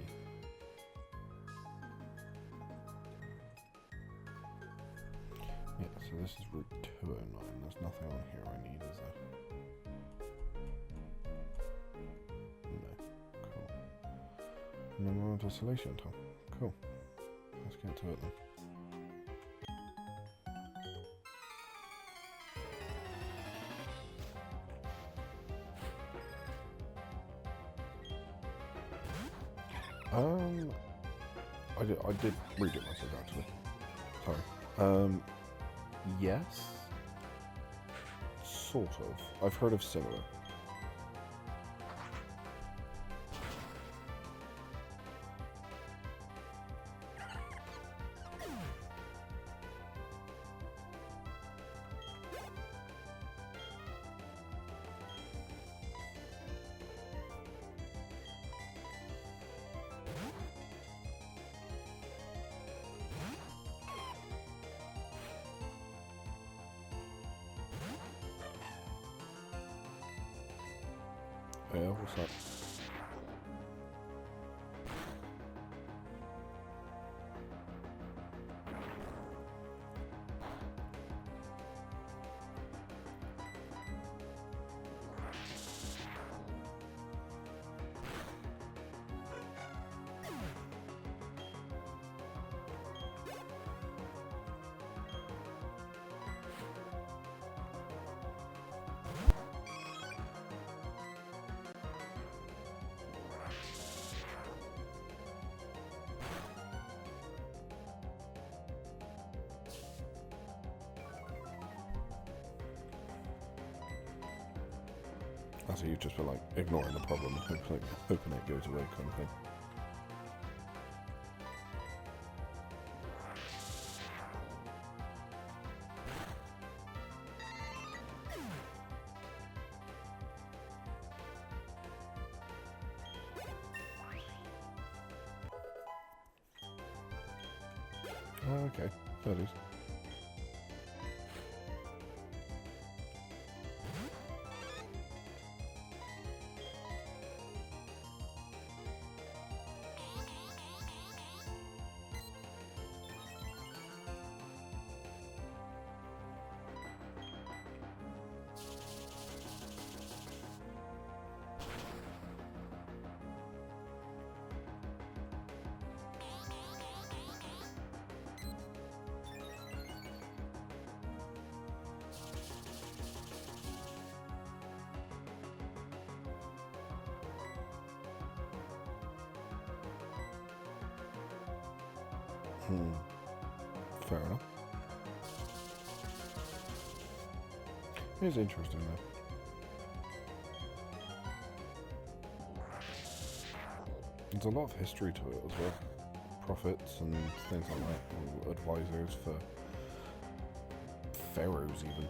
Yeah, so this is Route 209. There's nothing on here I need, is there? No. Cool. And then we're on to Hisuian time. Cool. Let's get to it then. I did read it myself actually. Sorry. Yes. Sort of. I've heard of similar. Yeah, what's that? So you just feel like ignoring the problem and hoping it goes away kind of thing. Oh, okay. That is. Fair enough. It's interesting though. There's a lot of history to it as well. Prophets and things like that, or advisors for pharaohs even.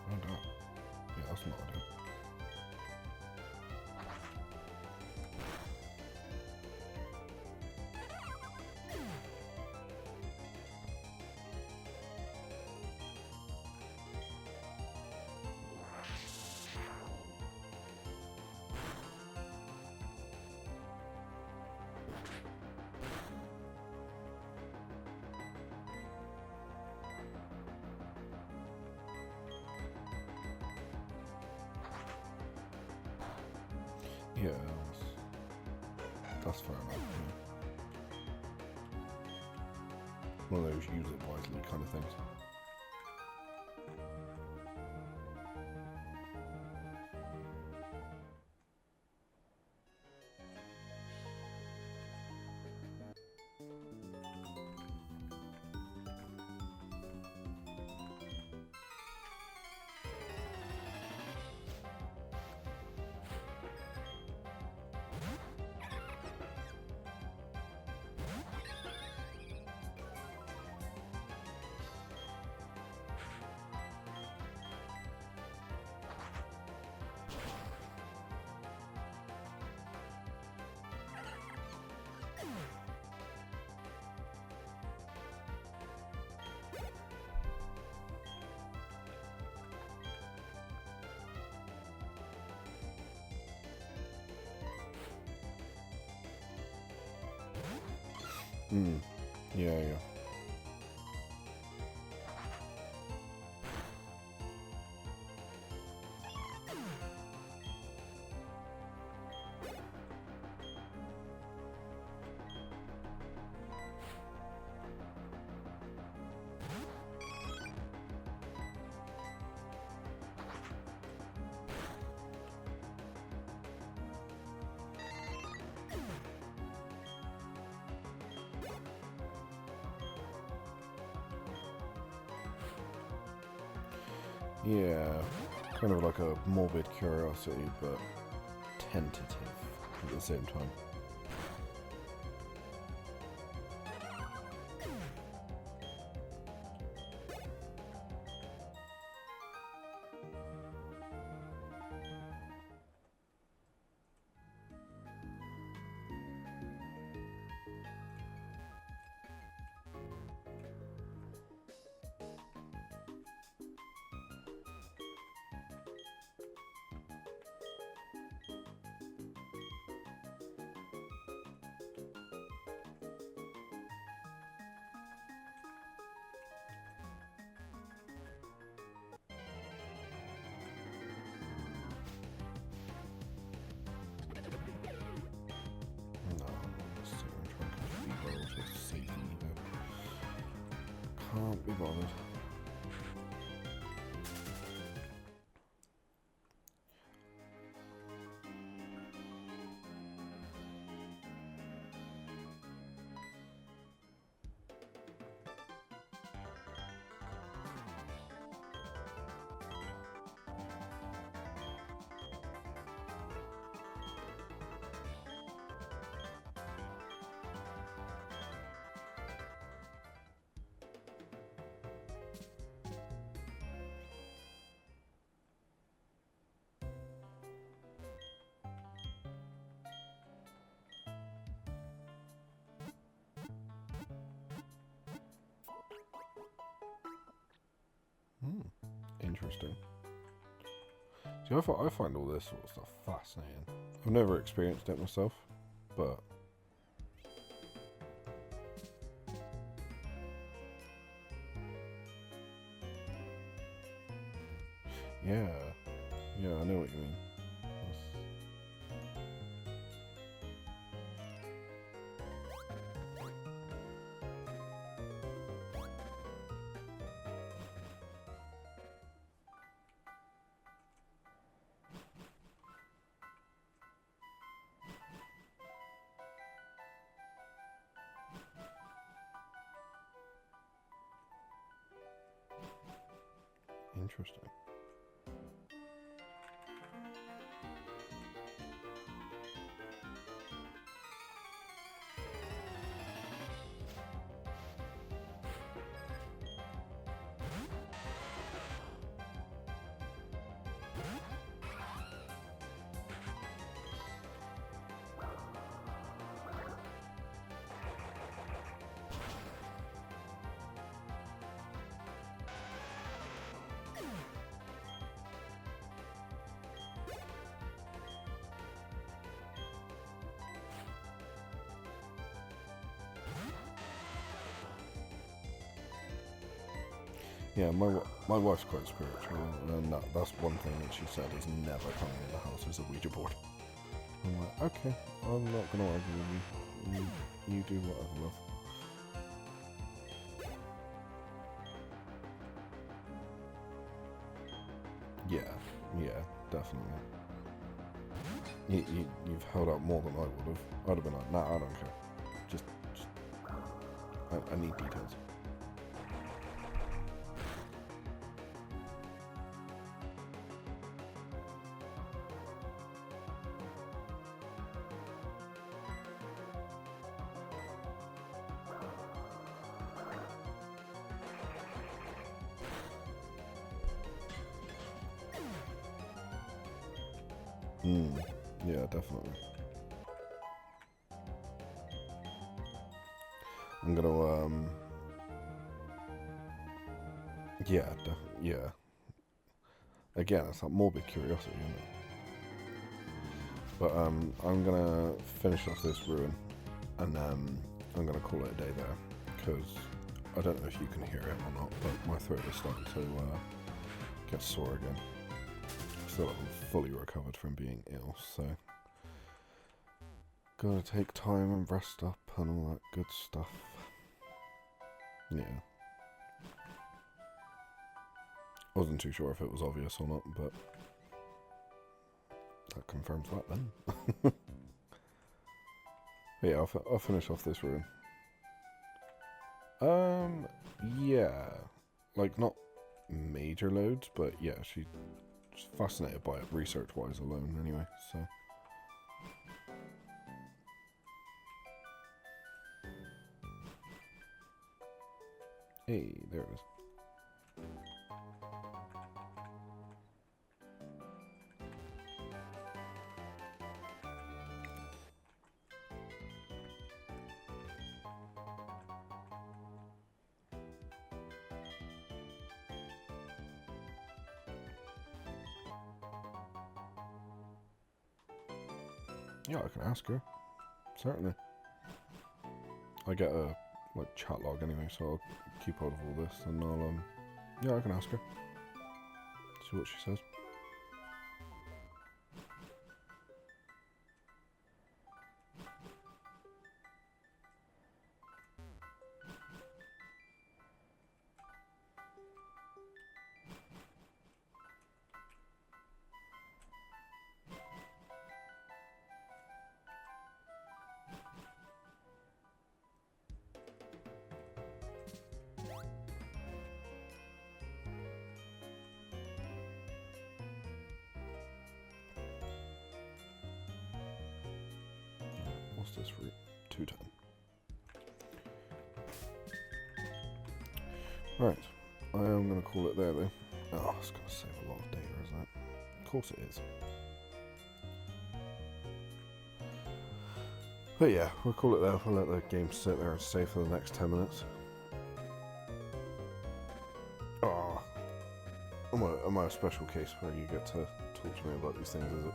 Oh no. Yeah, that's not ideal. Yeah, that's fair enough. Yeah. One of those use it wisely kind of things. Yeah, yeah. Yeah, kind of like a morbid curiosity, but tentative at the same time. Can't be bothered. Interesting. See, I find all this sort of stuff fascinating. I've never experienced it myself, but yeah, I know what you mean. Interesting. Yeah, my wife's quite spiritual, and that's one thing that she said is never coming in the house is a Ouija board. I'm like, okay, I'm not going to argue with you. You do whatever, love. Yeah, definitely. You've held out more than I would have. I'd have been like, nah, I don't care. Just I need details. Yeah, definitely. I'm gonna, yeah. Again, it's that morbid curiosity, isn't it? But, I'm gonna finish off this ruin, and I'm gonna call it a day there, because I don't know if you can hear it or not, but my throat is starting to, get sore again. Still haven't fully recovered from being ill, so gotta take time and rest up and all that good stuff. Yeah. Wasn't too sure if it was obvious or not, but that confirms that then. But yeah, I'll finish off this ruin. Yeah. Like, not major loads, but yeah, she's fascinated by it research-wise alone anyway, so. Hey, there it is. Yeah, I can ask her. Certainly. I get a chat log anyway, so I'll keep hold of all this, and I'll yeah, I can ask her. See what she says. fastest route to turn. Right, I am going to call it there though. Oh, it's going to save a lot of data, isn't it? Of course it is. But yeah, we'll call it there. We'll let the game sit there and save for the next 10 minutes. Oh, am I a special case where you get to talk to me about these things, is it?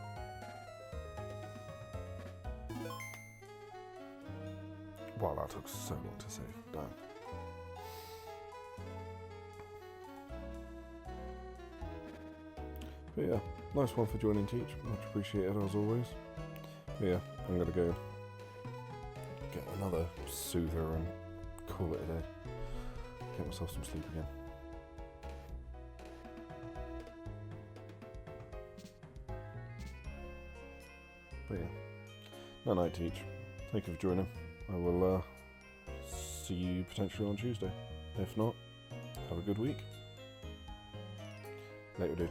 Wow, that took so long to save. Damn. But yeah, nice one for joining Teach. Much appreciated as always. But yeah, I'm gonna go get another soother and call it a day. Get myself some sleep again. But yeah, night Teach. Thank you for joining. I will see you potentially on Tuesday. If not, have a good week. Later, dude.